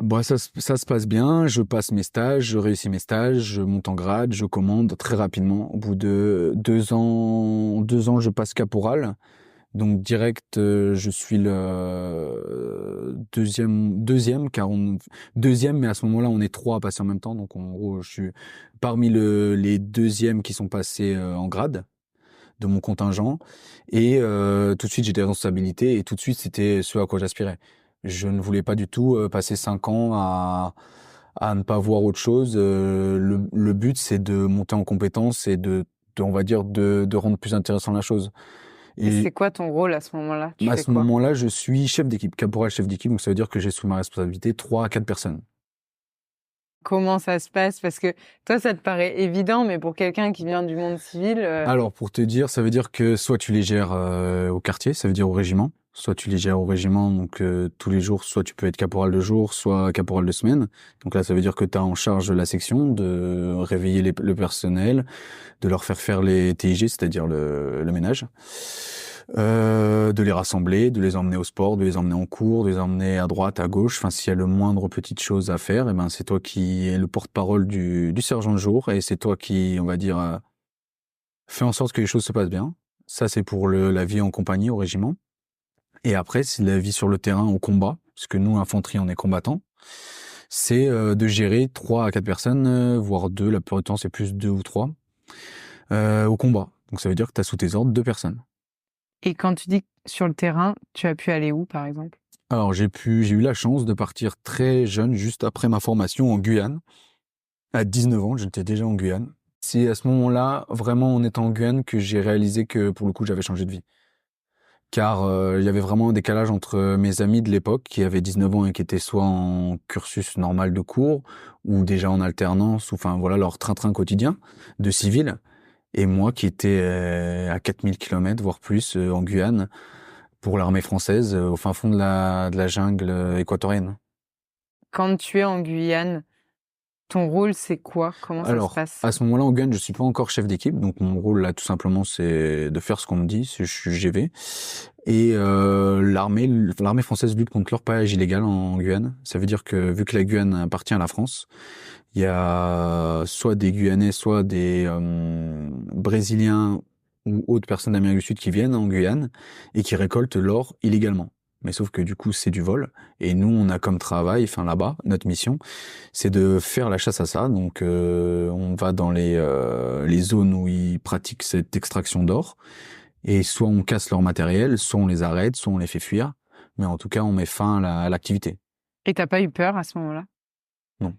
Bon, ça se passe bien, je passe mes stages, je réussis mes stages, je monte en grade, je commande très rapidement. Au bout de 2 ans, je passe caporal. Donc direct, je suis le deuxième, deuxième, mais à ce moment-là, on est trois à passer en même temps. Donc en gros, je suis parmi les deuxièmes qui sont passés en grade de mon contingent. Et tout de suite, j'ai des responsabilités et tout de suite, c'était ce à quoi j'aspirais. Je ne voulais pas du tout passer 5 ans à ne pas voir autre chose. Le but, c'est de monter en compétence et on va dire, de rendre plus intéressant la chose. Et c'est Et quoi ton rôle à ce moment-là? Tu à fais ce quoi? moment-là, je suis chef d'équipe, caporal chef d'équipe, donc ça veut dire que j'ai sous ma responsabilité 3 à 4 personnes. Comment ça se passe? Parce que toi, ça te paraît évident, mais pour quelqu'un qui vient du monde civil, Alors, pour te dire, ça veut dire que soit tu les gères au quartier, ça veut dire au régiment, soit tu les gères au régiment, donc tous les jours, soit tu peux être caporal de jour, soit caporal de semaine. Donc là, ça veut dire que tu as en charge la section, de réveiller le personnel, de leur faire les TIG, c'est-à-dire le ménage, de les rassembler, de les emmener au sport, de les emmener en cours, de les emmener à droite, à gauche. Enfin, s'il y a le moindre petite chose à faire, eh ben c'est toi qui es le porte-parole du sergent de jour et c'est toi qui, on va dire, fais en sorte que les choses se passent bien. Ça, c'est pour la vie en compagnie au régiment. Et après, c'est la vie sur le terrain au combat, parce que nous, infanterie, on est combattants. C'est de gérer 3 à 4 personnes, voire 2, la plupart du temps, c'est plus 2 ou 3, au combat. Donc ça veut dire que tu as sous tes ordres 2 personnes. et quand tu dis sur le terrain, tu as pu aller où, par exemple? Alors j'ai eu la chance de partir très jeune, juste après ma formation en Guyane. À 19 ans, j'étais déjà en Guyane. C'est à ce moment-là, vraiment en étant en Guyane, que j'ai réalisé que pour le coup, j'avais changé de vie. Car il y avait vraiment un décalage entre mes amis de l'époque qui avaient 19 ans et qui étaient soit en cursus normal de cours ou déjà en alternance, ou enfin voilà leur train-train quotidien de civil, et moi qui étais à 4000 kilomètres voire plus en Guyane pour l'armée française au fin fond de la jungle équatorienne. Quand tu es en Guyane, ton rôle, c'est quoi? Comment ça se Alors, passe? à ce moment-là, en Guyane, je suis pas encore chef d'équipe, donc mon rôle là, tout simplement, c'est de faire ce qu'on me dit. Je suis GV. Et l'armée française lutte contre l'orpaillage illégal en Guyane. Ça veut dire que vu que la Guyane appartient à la France, il y a soit des Guyanais, soit des Brésiliens ou autres personnes d'Amérique du Sud qui viennent en Guyane et qui récoltent l'or illégalement. Mais sauf que du coup, c'est du vol. Et nous, on a comme travail, enfin là-bas, notre mission, c'est de faire la chasse à ça. Donc, on va dans les zones où ils pratiquent cette extraction d'or. Et soit on casse leur matériel, soit on les arrête, soit on les fait fuir. Mais en tout cas, on met fin à l'activité. Et t'as pas eu peur à ce moment-là? Non.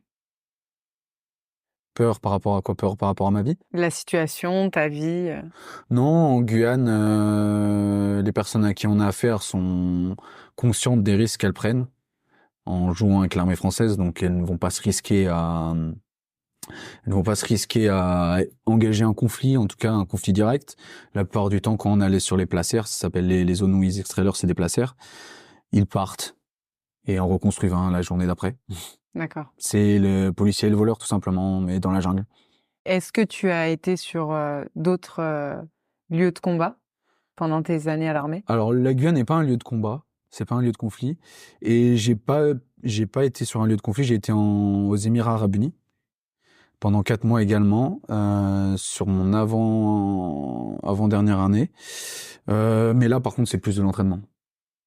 Peur par rapport à quoi? Peur par rapport à ma vie? La situation, ta vie. Non, en Guyane, les personnes à qui on a affaire sont conscientes des risques qu'elles prennent en jouant avec l'armée française, donc elles ne vont pas se risquer à engager un conflit, en tout cas un conflit direct. La plupart du temps, quand on allait sur les placers, ça s'appelle les zones où ils extraient l'or, c'est des placers, ils partent et en reconstruisent un la journée d'après. D'accord. C'est le policier et le voleur, tout simplement, mais dans la jungle. Est-ce que tu as été sur d'autres lieux de combat pendant tes années à l'armée? Alors, la Guyane n'est pas un lieu de combat, c'est pas un lieu de conflit, et j'ai pas été sur un lieu de conflit, j'ai été aux Émirats Arabes Unis pendant 4 mois également, sur mon avant-dernière année. Mais là, par contre, c'est plus de l'entraînement.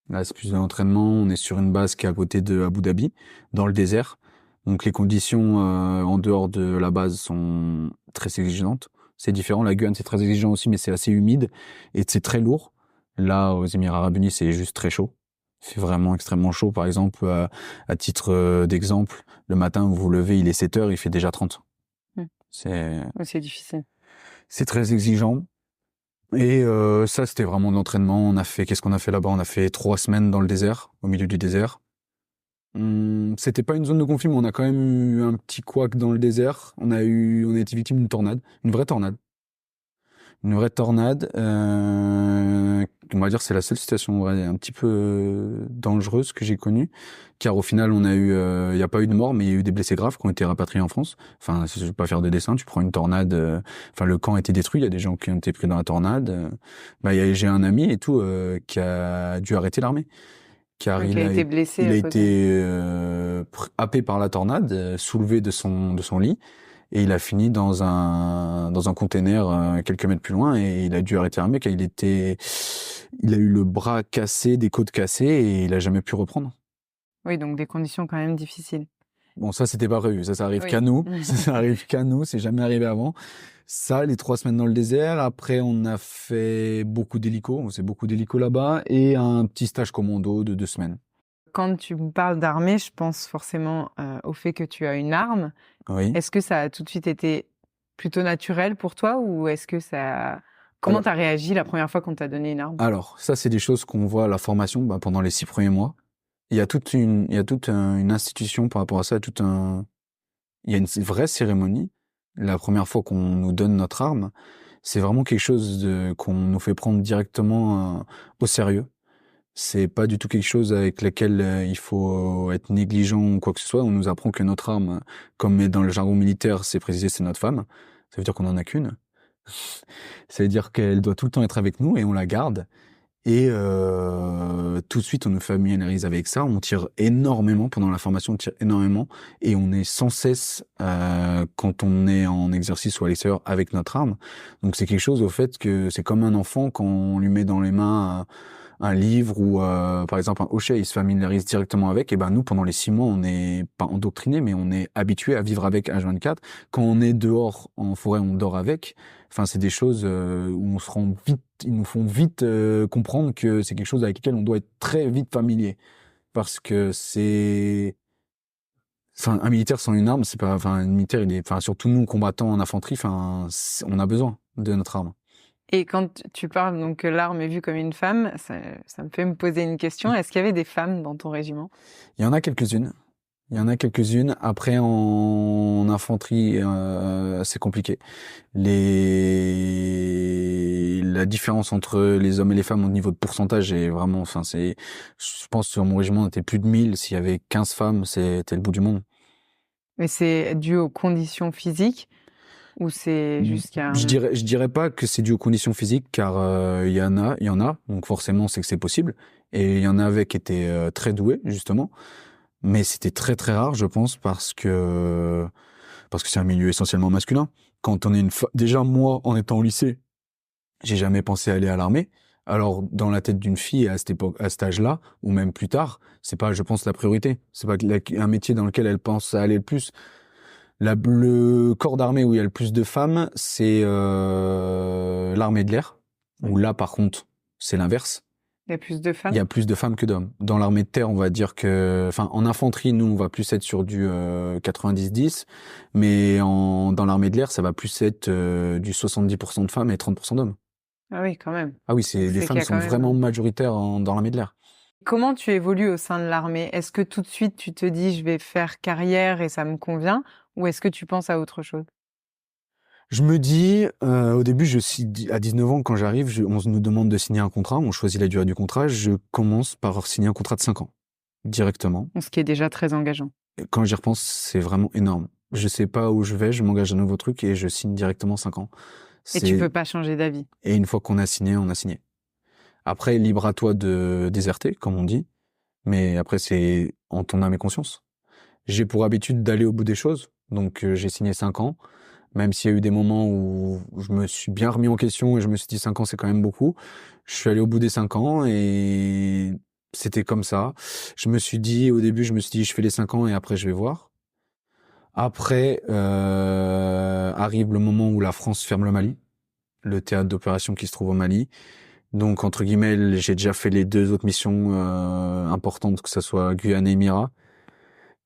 Là, c'est plus de l'entraînement. On est sur une base qui est à côté de Abu Dhabi, dans le désert. Donc, les conditions en dehors de la base sont très exigeantes. C'est différent. La Guyane, c'est très exigeant aussi, mais c'est assez humide et c'est très lourd. Là, aux Émirats Arabes Unis, c'est juste très chaud. Il fait vraiment extrêmement chaud. Par exemple, à titre d'exemple, le matin, vous vous levez, il est 7 heures, il fait déjà 30. C'est difficile. C'est très exigeant. Et ça, c'était vraiment de l'entraînement. Qu'est-ce qu'on a fait là-bas? On a fait 3 semaines dans le désert, au milieu du désert. C'était pas une zone de conflit, mais on a quand même eu un petit couac dans le désert. On a été victime d'une tornade, une vraie tornade. Une vraie tornade. On va dire c'est la seule situation un petit peu dangereuse que j'ai connue, car au final il y a pas eu de mort, mais il y a eu des blessés graves qui ont été rapatriés en France. Enfin, je vais pas faire de dessin. Tu prends une tornade. Enfin, le camp a été détruit. Il y a des gens qui ont été pris dans la tornade. J'ai un ami et tout qui a dû arrêter l'armée, car Donc, il a été blessé. il a à cause été happé par la tornade, soulevé de son lit. Et il a fini dans un container quelques mètres plus loin et il a dû arrêter l'armée car il a eu le bras cassé, des côtes cassées et il a jamais pu reprendre. Oui, donc des conditions quand même difficiles. Bon, ça, c'était pas prévu. Ça arrive Oui. qu'à nous. Ça arrive qu'à nous. C'est jamais arrivé avant. Ça, les 3 semaines dans le désert. Après, on a fait beaucoup d'hélicos. On faisait beaucoup d'hélicos là-bas et un petit stage commando de 2 semaines. Quand tu me parles d'armée, je pense forcément au fait que tu as une arme. Oui. Est-ce que ça a tout de suite été plutôt naturel pour toi ou est-ce que Comment t'as réagi la première fois qu'on t'a donné une arme? Alors, ça, c'est des choses qu'on voit à la formation pendant les 6 premiers mois. Il y a toute une institution par rapport à ça, il y a une vraie cérémonie. La première fois qu'on nous donne notre arme, c'est vraiment quelque chose qu'on nous fait prendre directement au sérieux. C'est pas du tout quelque chose avec lequel il faut être négligent ou quoi que ce soit. On nous apprend que notre arme, comme dans le jargon militaire, c'est précisé, c'est notre femme. Ça veut dire qu'on en a qu'une. Ça veut dire qu'elle doit tout le temps être avec nous et on la garde. Et tout de suite, on nous familiarise avec ça. On tire énormément pendant la formation, on tire énormément et on est sans cesse quand on est en exercice ou à l'extérieur avec notre arme. Donc c'est quelque chose au fait que c'est comme un enfant quand on lui met dans les mains un livre ou par exemple un hochet, il se familiarise directement avec. Et ben nous, pendant les 6 mois, on n'est pas endoctriné, mais on est habitué à vivre avec H24. Quand on est dehors en forêt, on dort avec. Enfin, c'est des choses où ils nous font vite comprendre que c'est quelque chose avec lequel on doit être très vite familier, parce que un militaire sans une arme, c'est pas, un militaire, surtout nous combattants en infanterie, on a besoin de notre arme. Et quand tu parles donc que l'arme est vue comme une femme, ça me fait me poser une question. Est-ce qu'il y avait des femmes dans ton régiment? Il y en a quelques-unes. Après, en infanterie, c'est compliqué. La différence entre les hommes et les femmes au niveau de pourcentage est vraiment, je pense que sur mon régiment, on était plus de 1000. S'il y avait 15 femmes, c'était le bout du monde. Mais c'est dû aux conditions physiques ou c'est juste Je dirais pas que c'est dû aux conditions physiques, car il y en a, donc forcément c'est que c'est possible. Et il y en avait qui étaient très doués, justement. Mais c'était très très rare, je pense, parce que c'est un milieu essentiellement masculin. Quand on est déjà moi, en étant au lycée, j'ai jamais pensé aller à l'armée. Alors, dans la tête d'une fille à cette époque, à cet âge-là, ou même plus tard, c'est pas, je pense, la priorité. C'est pas un métier dans lequel elle pense à aller le plus. Le corps d'armée où il y a le plus de femmes, c'est l'armée de l'air. Où là, par contre, c'est l'inverse. Il y a plus de Il y femmes? a plus de femmes que d'hommes. Dans l'armée de terre, on va dire que, enfin, en infanterie, nous, on va plus être sur du 90-10, mais dans l'armée de l'air, ça va plus être du 70% de femmes et 30% d'hommes. Ah oui, quand même. Ah oui, Donc, les c'est qu'il femmes y a sont quand même... vraiment majoritaires dans l'armée de l'air. Comment tu évolues au sein de l'armée? Est-ce que tout de suite tu te dis je vais faire carrière et ça me convient? Ou est-ce que tu penses à autre chose? Je me dis, au début, à 19 ans, quand j'arrive, on nous demande de signer un contrat, on choisit la durée du contrat, je commence par signer un contrat de 5 ans, directement. Ce qui est déjà très engageant. Et quand j'y repense, c'est vraiment énorme. Je sais pas où je vais, je m'engage à un nouveau truc et je signe directement 5 ans. Et tu peux pas changer d'avis. Et une fois qu'on a signé, on a signé. Après, libre à toi de déserter, comme on dit, mais après, c'est en ton âme et conscience. J'ai pour habitude d'aller au bout des choses, donc j'ai signé 5 ans. Même s'il y a eu des moments où je me suis bien remis en question et je me suis dit 5 ans c'est quand même beaucoup. Je suis allé au bout des 5 ans et c'était comme ça. Au début je me suis dit je fais les 5 ans et après je vais voir. Après arrive le moment où la France ferme le Mali, le théâtre d'opération qui se trouve au Mali. Donc entre guillemets j'ai déjà fait les 2 autres missions importantes, que ce soit Guyane et Émirats.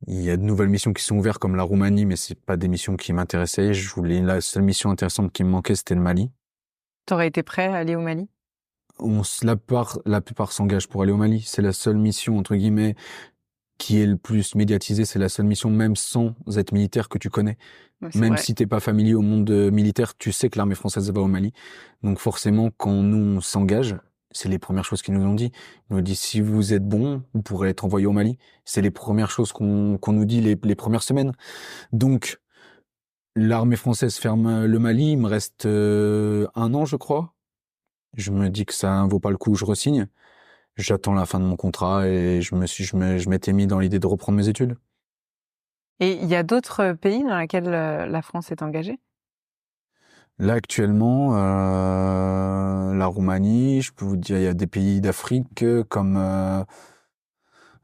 Il y a de nouvelles missions qui sont ouvertes comme la Roumanie, mais c'est pas des missions qui m'intéressaient. La seule mission intéressante qui me manquait, c'était le Mali. T'aurais été prêt à aller au Mali? La plupart s'engagent pour aller au Mali. C'est la seule mission, entre guillemets, qui est le plus médiatisée. C'est la seule mission, même sans être militaire, que tu connais. Ouais, c'est Même vrai. si t'es pas familier au monde militaire, tu sais que l'armée française va au Mali. Donc forcément, quand nous on s'engage, c'est les premières choses qu'ils nous ont dit. Ils nous ont dit si vous êtes bon, vous pourrez être envoyé au Mali. C'est les premières choses qu'on nous dit les premières semaines. Donc l'armée française ferme le Mali. Il me reste 1 an, je crois. Je me dis que ça vaut pas le coup, je re-signe. J'attends la fin de mon contrat et je m'étais mis dans l'idée de reprendre mes études. Et il y a d'autres pays dans lesquels la France est engagée? Là, actuellement, la Roumanie, je peux vous dire, il y a des pays d'Afrique comme,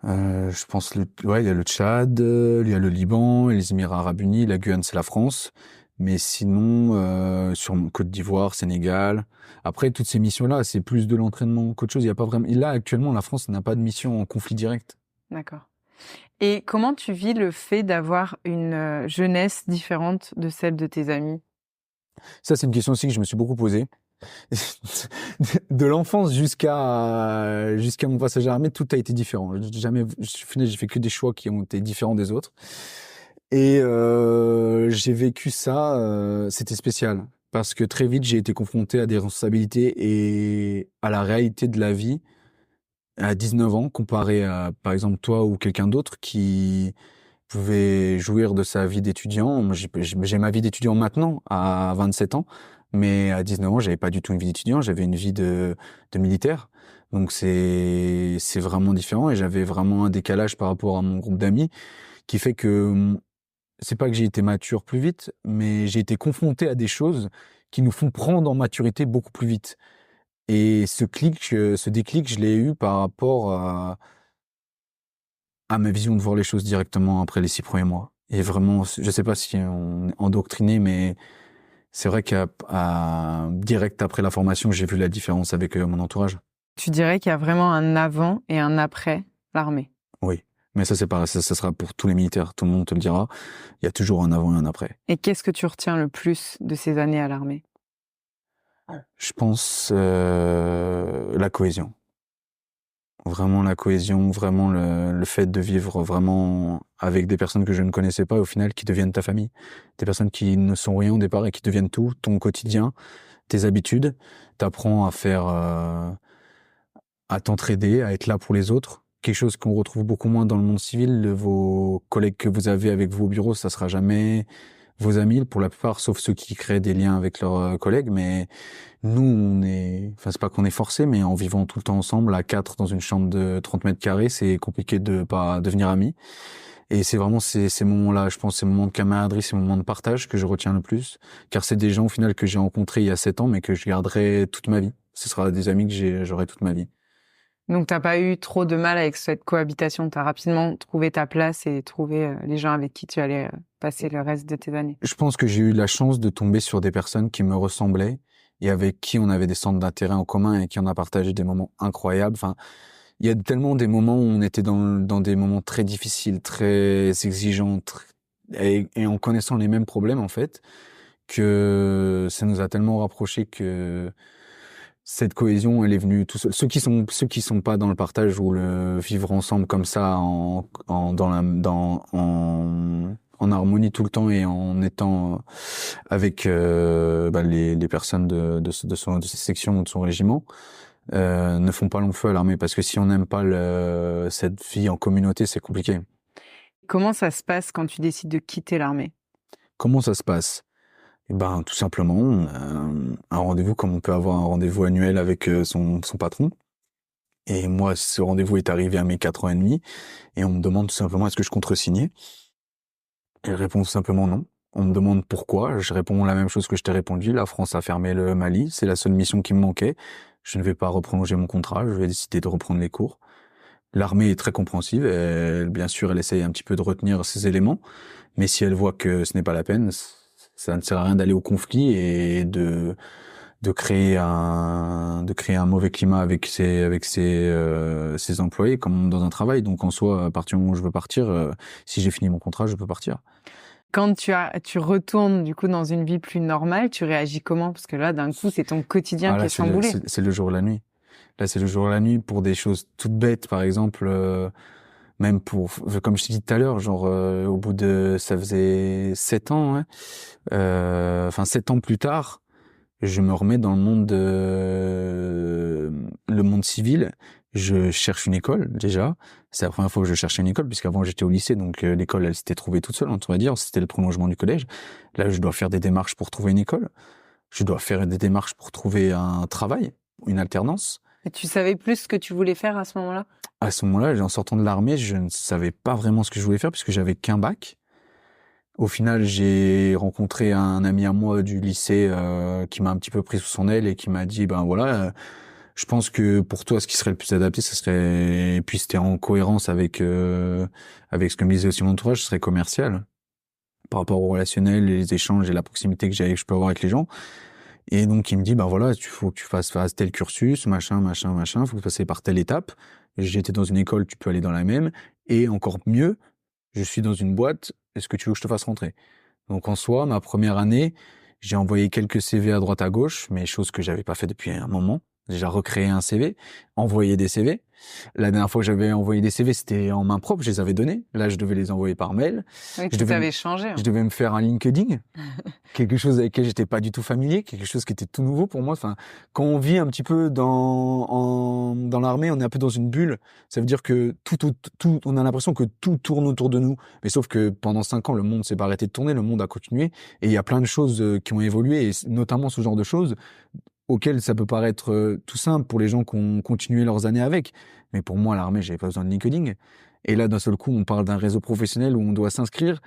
je pense, il y a le Tchad, il y a le Liban, les Émirats Arabes Unis, la Guyane, c'est la France. Mais sinon, sur Côte d'Ivoire, Sénégal. Après, toutes ces missions-là, c'est plus de l'entraînement qu'autre chose. Il y a pas vraiment. Et là, actuellement, la France n'a pas de mission en conflit direct. D'accord. Et comment tu vis le fait d'avoir une jeunesse différente de celle de tes amis? Ça, c'est une question aussi que je me suis beaucoup posée. De l'enfance jusqu'à mon passage à l'armée, tout a été différent. J'ai fait que des choix qui ont été différents des autres. Et j'ai vécu ça, c'était spécial. Parce que très vite, j'ai été confronté à des responsabilités et à la réalité de la vie à 19 ans, comparé à, par exemple, toi ou quelqu'un d'autre qui pouvait jouir de sa vie d'étudiant. Moi, j'ai ma vie d'étudiant maintenant, à 27 ans, mais à 19 ans, j'avais pas du tout une vie d'étudiant, j'avais une vie de militaire. Donc c'est vraiment différent et j'avais vraiment un décalage par rapport à mon groupe d'amis qui fait que c'est pas que j'ai été mature plus vite, mais j'ai été confronté à des choses qui nous font prendre en maturité beaucoup plus vite. Et ce déclic, je l'ai eu par rapport à ma vision de voir les choses directement après les 6 premiers mois. Et vraiment, je sais pas si on est endoctriné, mais c'est vrai direct après la formation, j'ai vu la différence avec mon entourage. Tu dirais qu'il y a vraiment un avant et un après l'armée? Oui. Mais ça, c'est pareil, ça sera pour tous les militaires, tout le monde te le dira. Il y a toujours un avant et un après. Et qu'est-ce que tu retiens le plus de ces années à l'armée? Je pense la cohésion. Vraiment la cohésion, vraiment le fait de vivre vraiment avec des personnes que je ne connaissais pas, au final, qui deviennent ta famille. Des personnes qui ne sont rien au départ et qui deviennent tout, ton quotidien, tes habitudes. T'apprends à t'entraider, à être là pour les autres. Quelque chose qu'on retrouve beaucoup moins dans le monde civil. Vos collègues que vous avez avec vous au bureau, ça sera jamais vos amis, pour la plupart, sauf ceux qui créent des liens avec leurs collègues. Mais nous, c'est pas qu'on est forcé, mais en vivant tout le temps ensemble, à 4 dans une chambre de 30 mètres carrés, c'est compliqué de pas devenir amis. Et c'est vraiment ces moments-là, je pense, ces moments de camaraderie, ces moments de partage que je retiens le plus. Car c'est des gens, au final, que j'ai rencontrés il y a 7 ans, mais que je garderai toute ma vie. Ce sera des amis que j'aurai toute ma vie. Donc, t'as pas eu trop de mal avec cette cohabitation. T'as rapidement trouvé ta place et trouvé les gens avec qui tu allais passer le reste de tes années. Je pense que j'ai eu la chance de tomber sur des personnes qui me ressemblaient et avec qui on avait des centres d'intérêt en commun et qui on a partagé des moments incroyables. Enfin, il y a tellement des moments où on était dans des moments très difficiles, très exigeants, et en connaissant les mêmes problèmes, en fait, que ça nous a tellement rapprochés que cette cohésion, elle est venue tout seul. Ceux qui sont pas dans le partage ou le vivre ensemble comme ça en harmonie tout le temps et en étant avec les personnes de ses sections ou de son régiment, ne font pas long feu à l'armée, parce que si on n'aime pas cette vie en communauté, c'est compliqué. Comment ça se passe quand tu décides de quitter l'armée? Comment ça se passe? Eh ben, tout simplement, on a un rendez-vous comme on peut avoir un rendez-vous annuel avec son patron. Et moi, ce rendez-vous est arrivé à mes 4 ans et demi, et on me demande tout simplement est-ce que je compte signer? Et je réponds tout simplement non. On me demande pourquoi. Je réponds la même chose que je t'ai répondu. La France a fermé le Mali. C'est la seule mission qui me manquait. Je ne vais pas reprolonger mon contrat. Je vais décider de reprendre les cours. L'armée est très compréhensive. Bien sûr, elle essaye un petit peu de retenir ces éléments. Mais si elle voit que ce n'est pas la peine, ça ne sert à rien d'aller au conflit et de créer un mauvais climat avec ses employés comme dans un travail. Donc en soi, à partir du moment où je veux partir, si j'ai fini mon contrat, je peux partir. Quand tu retournes du coup dans une vie plus normale, tu réagis comment? Parce que là, d'un coup, c'est ton quotidien qui est chamboulé. C'est le jour et la nuit. Là, c'est le jour et la nuit pour des choses toutes bêtes, par exemple, même comme je t'ai dit tout à l'heure, genre au bout de, ça faisait 7 ans, hein, 7 ans plus tard, je me remets dans le monde civil. Je cherche une école, déjà. C'est la première fois que je cherchais une école, puisqu'avant j'étais au lycée, donc l'école, elle s'était trouvée toute seule, on va dire. C'était le prolongement du collège. Là, je dois faire des démarches pour trouver une école. Je dois faire des démarches pour trouver un travail, une alternance. Et tu savais plus ce que tu voulais faire à ce moment-là? À ce moment-là, en sortant de l'armée, je ne savais pas vraiment ce que je voulais faire, puisque j'avais qu'un bac. Au final, j'ai rencontré un ami à moi du lycée qui m'a un petit peu pris sous son aile et qui m'a dit, ben voilà, je pense que pour toi, ce qui serait le plus adapté, ce serait, et puis c'était en cohérence avec ce que me disait aussi mon entourage, ce serait commercial, par rapport au relationnel, les échanges et la proximité que je peux avoir avec les gens. Et donc il me dit, ben voilà, faut que tu fasses tel cursus, machin, faut passer par telle étape. J'étais dans une école, tu peux aller dans la même, et encore mieux, je suis dans une boîte, est-ce que tu veux que je te fasse rentrer? Donc en soi, ma première année, j'ai envoyé quelques CV à droite à gauche, mais chose que j'avais pas fait depuis un moment. Déjà recréer un CV, envoyer des CV. La dernière fois que j'avais envoyé des CV, c'était en main propre, je les avais donnés. Là, je devais les envoyer par mail. Oui, tout avait changé. Hein. Je devais me faire un LinkedIn, quelque chose avec lequel j'étais pas du tout familier, quelque chose qui était tout nouveau pour moi. Enfin, quand on vit un petit peu dans l'armée, on est un peu dans une bulle. Ça veut dire que on a l'impression que tout tourne autour de nous. Mais sauf que pendant 5 ans, le monde s'est pas arrêté de tourner, le monde a continué. Et il y a plein de choses qui ont évolué, et notamment ce genre de choses auxquelles ça peut paraître tout simple pour les gens qui ont continué leurs années avec. Mais pour moi, l'armée, j'avais pas besoin de LinkedIn. Et là, d'un seul coup, on parle d'un réseau professionnel où on doit s'inscrire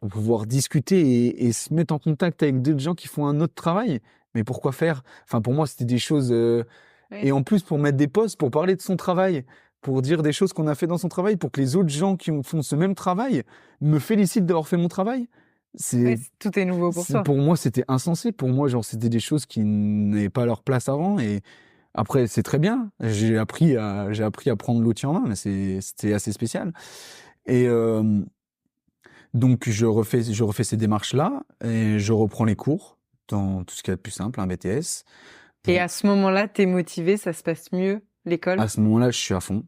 pour pouvoir discuter et se mettre en contact avec d'autres gens qui font un autre travail. Mais pourquoi faire? Enfin, pour moi, c'était des choses... Oui. Et en plus, pour mettre des posts, pour parler de son travail, pour dire des choses qu'on a fait dans son travail, pour que les autres gens qui font ce même travail me félicitent d'avoir fait mon travail. Tout est nouveau pour toi. Pour moi, c'était insensé. Pour moi, genre, c'était des choses qui n'avaient pas leur place avant. Et après, c'est très bien. J'ai appris à prendre l'outil en main, mais c'était assez spécial. Et donc, je refais ces démarches-là et je reprends les cours dans tout ce qu'il y a de plus simple, un BTS. Et à ce moment-là, t'es motivé, ça se passe mieux, l'école? À ce moment-là, je suis à fond.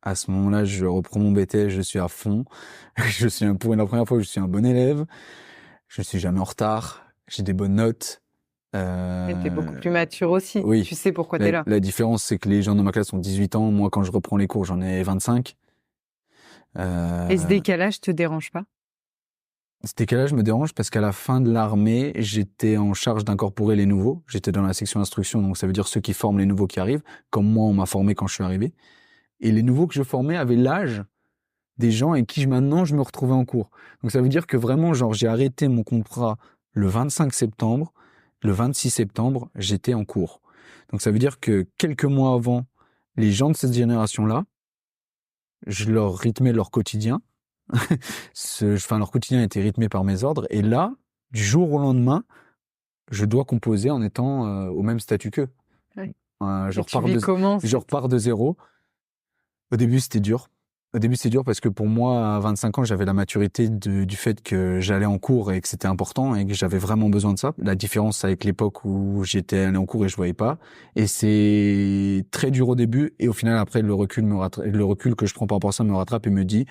À ce moment-là, je reprends mon BTS, je suis à fond. Pour la première fois, je suis un bon élève. Je ne suis jamais en retard. J'ai des bonnes notes. Mais t'es beaucoup plus mature aussi. Oui. Tu sais pourquoi t'es là. La différence, c'est que les gens dans ma classe ont 18 ans. Moi, quand je reprends les cours, j'en ai 25. Et ce décalage te dérange pas? Ce décalage me dérange parce qu'à la fin de l'armée, j'étais en charge d'incorporer les nouveaux. J'étais dans la section instruction, donc ça veut dire ceux qui forment les nouveaux qui arrivent, comme moi, on m'a formé quand je suis arrivé. Et les nouveaux que je formais avaient l'âge des gens avec qui maintenant je me retrouvais en cours. Donc ça veut dire que vraiment, genre, j'ai arrêté mon contrat le 25 septembre, le 26 septembre, j'étais en cours. Donc ça veut dire que quelques mois avant, les gens de cette génération-là, je leur rythmais leur quotidien. Leur quotidien était rythmé par mes ordres. Et là, du jour au lendemain, je dois composer en étant au même statut qu'eux. Ouais. Je repars de zéro. Au début, c'était dur. Parce que pour moi, à 25 ans, j'avais la maturité du fait que j'allais en cours et que c'était important et que j'avais vraiment besoin de ça. La différence avec l'époque où j'étais allé en cours et je voyais pas. Et c'est très dur au début. Et au final, après, le recul que je prends par rapport à ça me rattrape et me dit,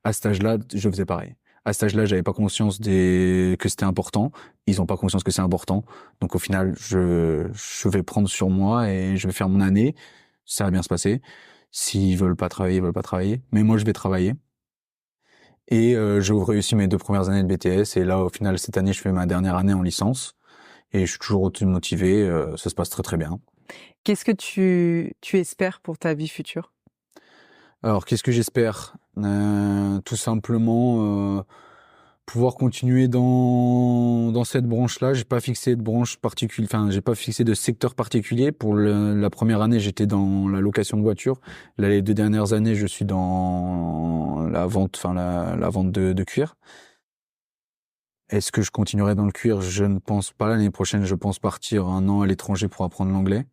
à cet âge-là, je faisais pareil. À cet âge-là, j'avais pas conscience que c'était important. Ils ont pas conscience que c'est important. Donc au final, je vais prendre sur moi et je vais faire mon année. Ça va bien se passer. S'ils veulent pas travailler, ils veulent pas travailler. Mais moi, je vais travailler. Et j'ai réussi mes 2 premières années de BTS. Et là, au final, cette année, je fais ma dernière année en licence. Et je suis toujours motivé. Ça se passe très, très bien. Qu'est-ce que tu espères pour ta vie future? Alors, qu'est-ce que j'espère? Tout simplement pouvoir continuer dans cette branche-là. J'ai pas fixé de branche particulière, enfin, j'ai pas fixé de secteur particulier. Pour la première année, j'étais dans la location de voitures. Là, les 2 dernières années, je suis dans la vente, la vente de cuir. Est-ce que je continuerai dans le cuir? Je ne pense pas. L'année prochaine, je pense partir 1 an à l'étranger pour apprendre l'anglais.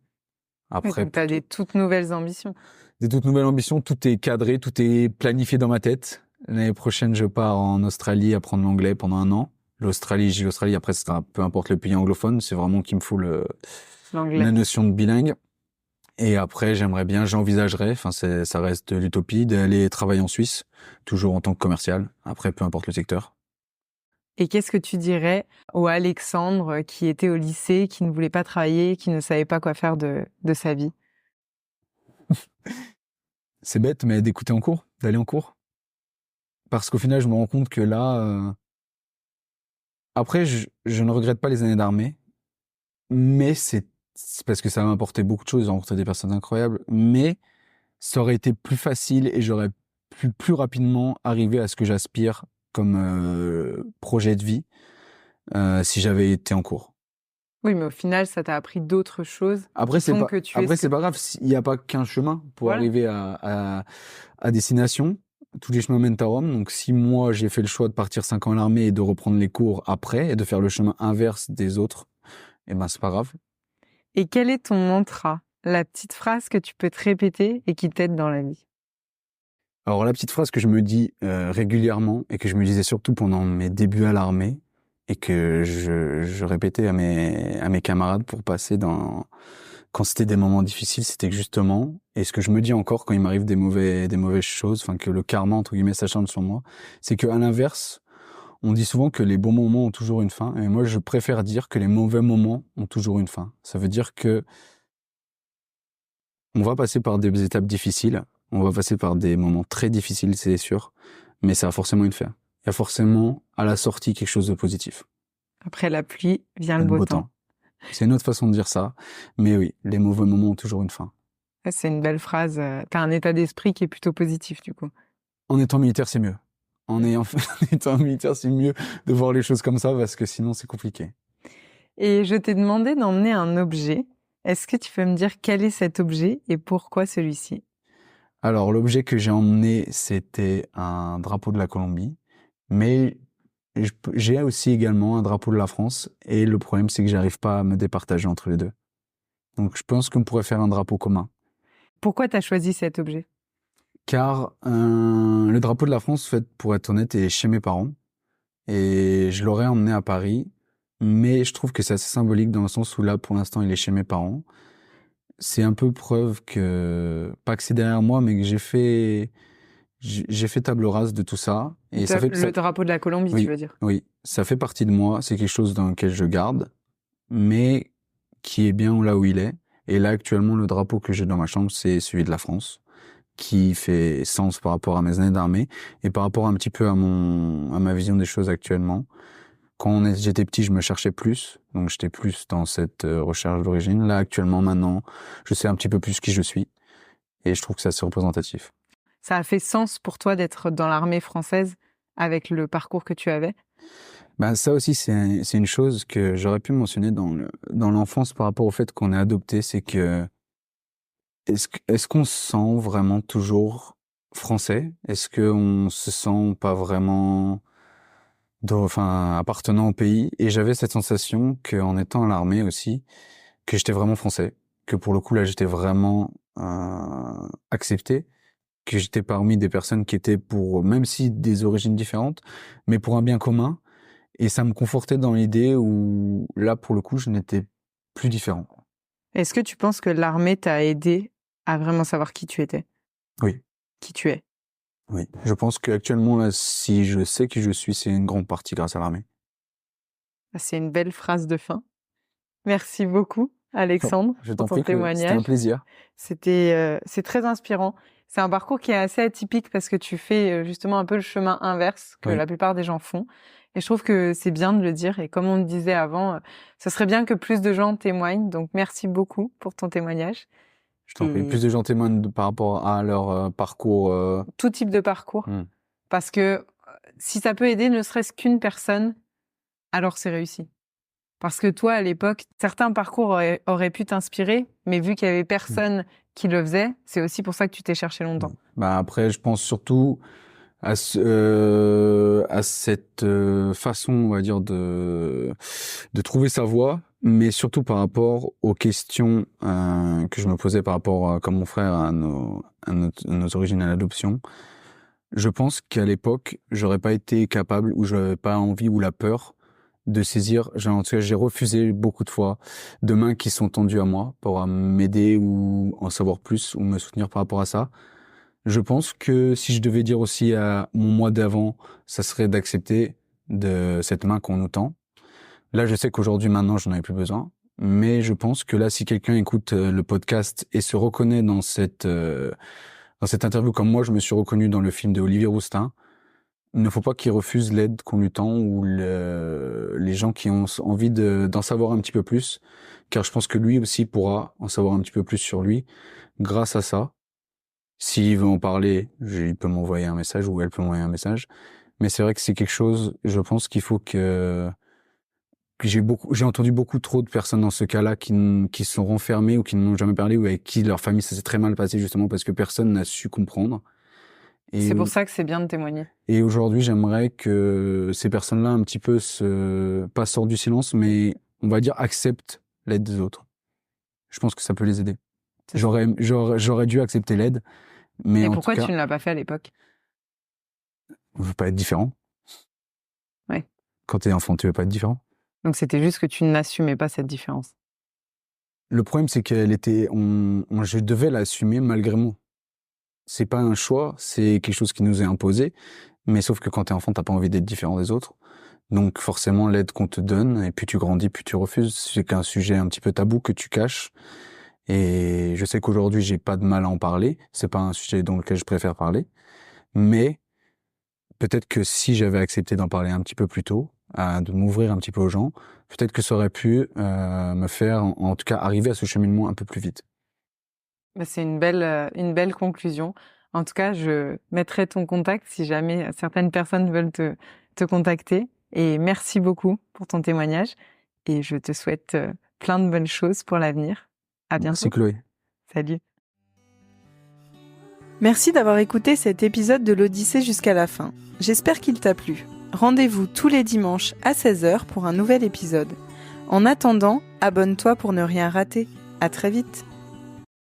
Après, donc, t'as des toutes nouvelles ambitions. Des toutes nouvelles ambitions. Tout est cadré, tout est planifié dans ma tête. L'année prochaine, je pars en Australie apprendre l'anglais pendant 1 an. L'Australie, après, ce sera peu importe le pays anglophone. C'est vraiment qu'il me faut la notion de bilingue. Et après, j'envisagerais, ça reste l'utopie, d'aller travailler en Suisse, toujours en tant que commercial. Après, peu importe le secteur. Et qu'est-ce que tu dirais au Alexandre qui était au lycée, qui ne voulait pas travailler, qui ne savait pas quoi faire de sa vie? C'est bête, mais d'écouter en cours, d'aller en cours. Parce qu'au final, je me rends compte que là... Après, je ne regrette pas les années d'armée, mais c'est parce que ça m'a apporté beaucoup de choses, j'ai rencontré des personnes incroyables, mais ça aurait été plus facile et j'aurais pu plus rapidement arriver à ce que j'aspire comme projet de vie si j'avais été en cours. Oui, mais au final, ça t'a appris d'autres choses. Après, c'est pas grave, il n'y a pas qu'un chemin pour arriver à destination. Tous les chemins mènent à Rome. Donc, si moi, j'ai fait le choix de partir 5 ans à l'armée et de reprendre les cours après et de faire le chemin inverse des autres, eh ben, c'est pas grave. Et quel est ton mantra? La petite phrase que tu peux te répéter et qui t'aide dans la vie? Alors, la petite phrase que je me dis régulièrement et que je me disais surtout pendant mes débuts à l'armée et que je répétais à mes camarades pour passer quand c'était des moments difficiles, c'était que justement, et ce que je me dis encore quand il m'arrive des mauvaises choses, enfin que le karma entre guillemets s'acharne sur moi, c'est que à l'inverse, on dit souvent que les bons moments ont toujours une fin, et moi je préfère dire que les mauvais moments ont toujours une fin. Ça veut dire que on va passer par des étapes difficiles, on va passer par des moments très difficiles, c'est sûr, mais ça a forcément une fin. Il y a forcément à la sortie quelque chose de positif. Après la pluie vient le beau temps. C'est une autre façon de dire ça, mais oui, les mauvais moments ont toujours une fin. C'est une belle phrase. T'as un état d'esprit qui est plutôt positif, du coup. En étant militaire, c'est mieux. En étant militaire, c'est mieux de voir les choses comme ça, parce que sinon, c'est compliqué. Et je t'ai demandé d'emmener un objet. Est-ce que tu peux me dire quel est cet objet et pourquoi celui-ci? Alors, l'objet que j'ai emmené, c'était un drapeau de la Colombie, mais j'ai aussi également un drapeau de la France, et le problème, c'est que j'arrive pas à me départager entre les deux. Donc, je pense qu'on pourrait faire un drapeau commun. Pourquoi tu as choisi cet objet? Car le drapeau de la France, en fait, pour être honnête, est chez mes parents, et je l'aurais emmené à Paris, mais je trouve que c'est assez symbolique dans le sens où là, pour l'instant, il est chez mes parents. C'est un peu preuve que, pas que c'est derrière moi, mais que j'ai fait table rase de tout ça. Et ça fait le drapeau de la Colombie, oui, tu veux dire? Oui, ça fait partie de moi. C'est quelque chose dans lequel je garde, mais qui est bien là où il est. Et là, actuellement, le drapeau que j'ai dans ma chambre, c'est celui de la France, qui fait sens par rapport à mes années d'armée et par rapport un petit peu à ma vision des choses actuellement. Quand j'étais petit, je me cherchais plus, donc j'étais plus dans cette recherche d'origine. Là, actuellement, maintenant, je sais un petit peu plus qui je suis, et je trouve que c'est assez représentatif. Ça a fait sens pour toi d'être dans l'armée française avec le parcours que tu avais? Ben, ça aussi, c'est une chose que j'aurais pu mentionner dans l'enfance par rapport au fait qu'on est adopté, c'est que est-ce qu'on se sent vraiment toujours français? Est-ce qu'on se sent pas vraiment appartenant au pays? Et j'avais cette sensation qu'en étant à l'armée aussi, que j'étais vraiment français, que pour le coup là j'étais vraiment accepté, que j'étais parmi des personnes qui étaient pour, même si des origines différentes, mais pour un bien commun. Et ça me confortait dans l'idée où là pour le coup je n'étais plus différent. Est-ce que tu penses que l'armée t'a aidé à vraiment savoir qui tu étais? Oui. Qui tu es? Oui. Je pense qu'actuellement là, si je sais qui je suis, c'est une grande partie grâce à l'armée. C'est une belle phrase de fin. Merci beaucoup, Alexandre, Je pour t'en ton prie, c'était un témoignage. plaisir. C'est très inspirant. C'est un parcours qui est assez atypique parce que tu fais justement un peu le chemin inverse que Oui. la plupart des gens font. Et je trouve que c'est bien de le dire. Et comme on le disait avant, ce serait bien que plus de gens témoignent. Donc merci beaucoup pour ton témoignage. Je t'en prie. Et Plus de gens témoignent par rapport à leur parcours. tout type de parcours. Parce que si ça peut aider ne serait-ce qu'une personne, alors c'est réussi. Parce que toi, à l'époque, certains parcours auraient pu t'inspirer, mais vu qu'il y avait personne qui le faisait, c'est aussi pour ça que tu t'es cherché longtemps. Bah après, je pense surtout à cette façon, on va dire, de trouver sa voie, mais surtout par rapport aux questions que je me posais par rapport, comme mon frère, à nos origines, à l'adoption. Je pense qu'à l'époque, j'aurais pas été capable, ou j'avais pas envie ou la peur de saisir. En tout cas, j'ai refusé beaucoup de fois de mains qui sont tendues à moi pour m'aider ou en savoir plus ou me soutenir par rapport à ça. Je pense que si je devais dire aussi à mon moi d'avant, ça serait d'accepter de cette main qu'on nous tend. Là, je sais qu'aujourd'hui, maintenant, je n'en ai plus besoin. Mais je pense que là, si quelqu'un écoute le podcast et se reconnaît dans cette interview, comme moi, je me suis reconnu dans le film de Olivier Rousteing, il ne faut pas qu'il refuse l'aide qu'on lui tend ou les gens qui ont envie d'en savoir un petit peu plus, car je pense que lui aussi pourra en savoir un petit peu plus sur lui grâce à ça. S'il veut en parler, il peut m'envoyer un message ou elle peut m'envoyer un message. Mais c'est vrai que c'est quelque chose, je pense qu'il faut que j'ai entendu beaucoup trop de personnes dans ce cas-là qui se sont renfermées ou qui n'ont jamais parlé ou avec qui leur famille ça s'est très mal passé justement parce que personne n'a su comprendre. C'est pour ça que c'est bien de témoigner. Et aujourd'hui, j'aimerais que ces personnes-là un petit peu pas sortent du silence, mais on va dire acceptent l'aide des autres. Je pense que ça peut les aider. J'aurais dû accepter l'aide, mais et en pourquoi tout cas, tu ne l'as pas fait à l'époque? on veut pas être différent. Ouais. Quand t'es enfant, tu veux pas être différent. Donc c'était juste que tu n'assumais pas cette différence. Le problème, c'est je devais l'assumer malgré moi. C'est pas un choix, c'est quelque chose qui nous est imposé. Mais sauf que quand t'es enfant, t'as pas envie d'être différent des autres. Donc forcément, l'aide qu'on te donne, et plus tu grandis, plus tu refuses. C'est qu'un sujet un petit peu tabou que tu caches. Et je sais qu'aujourd'hui, j'ai pas de mal à en parler. C'est pas un sujet dans lequel je préfère parler. Mais peut-être que si j'avais accepté d'en parler un petit peu plus tôt, de m'ouvrir un petit peu aux gens, peut-être que ça aurait pu me faire, en tout cas, arriver à ce cheminement un peu plus vite. C'est une belle conclusion. En tout cas, je mettrai ton contact si jamais certaines personnes veulent te contacter. Et merci beaucoup pour ton témoignage. Et je te souhaite plein de bonnes choses pour l'avenir. À bientôt. Merci Chloé. Salut. Merci d'avoir écouté cet épisode de l'Odyssée jusqu'à la fin. J'espère qu'il t'a plu. Rendez-vous tous les dimanches à 16h pour un nouvel épisode. En attendant, abonne-toi pour ne rien rater. À très vite.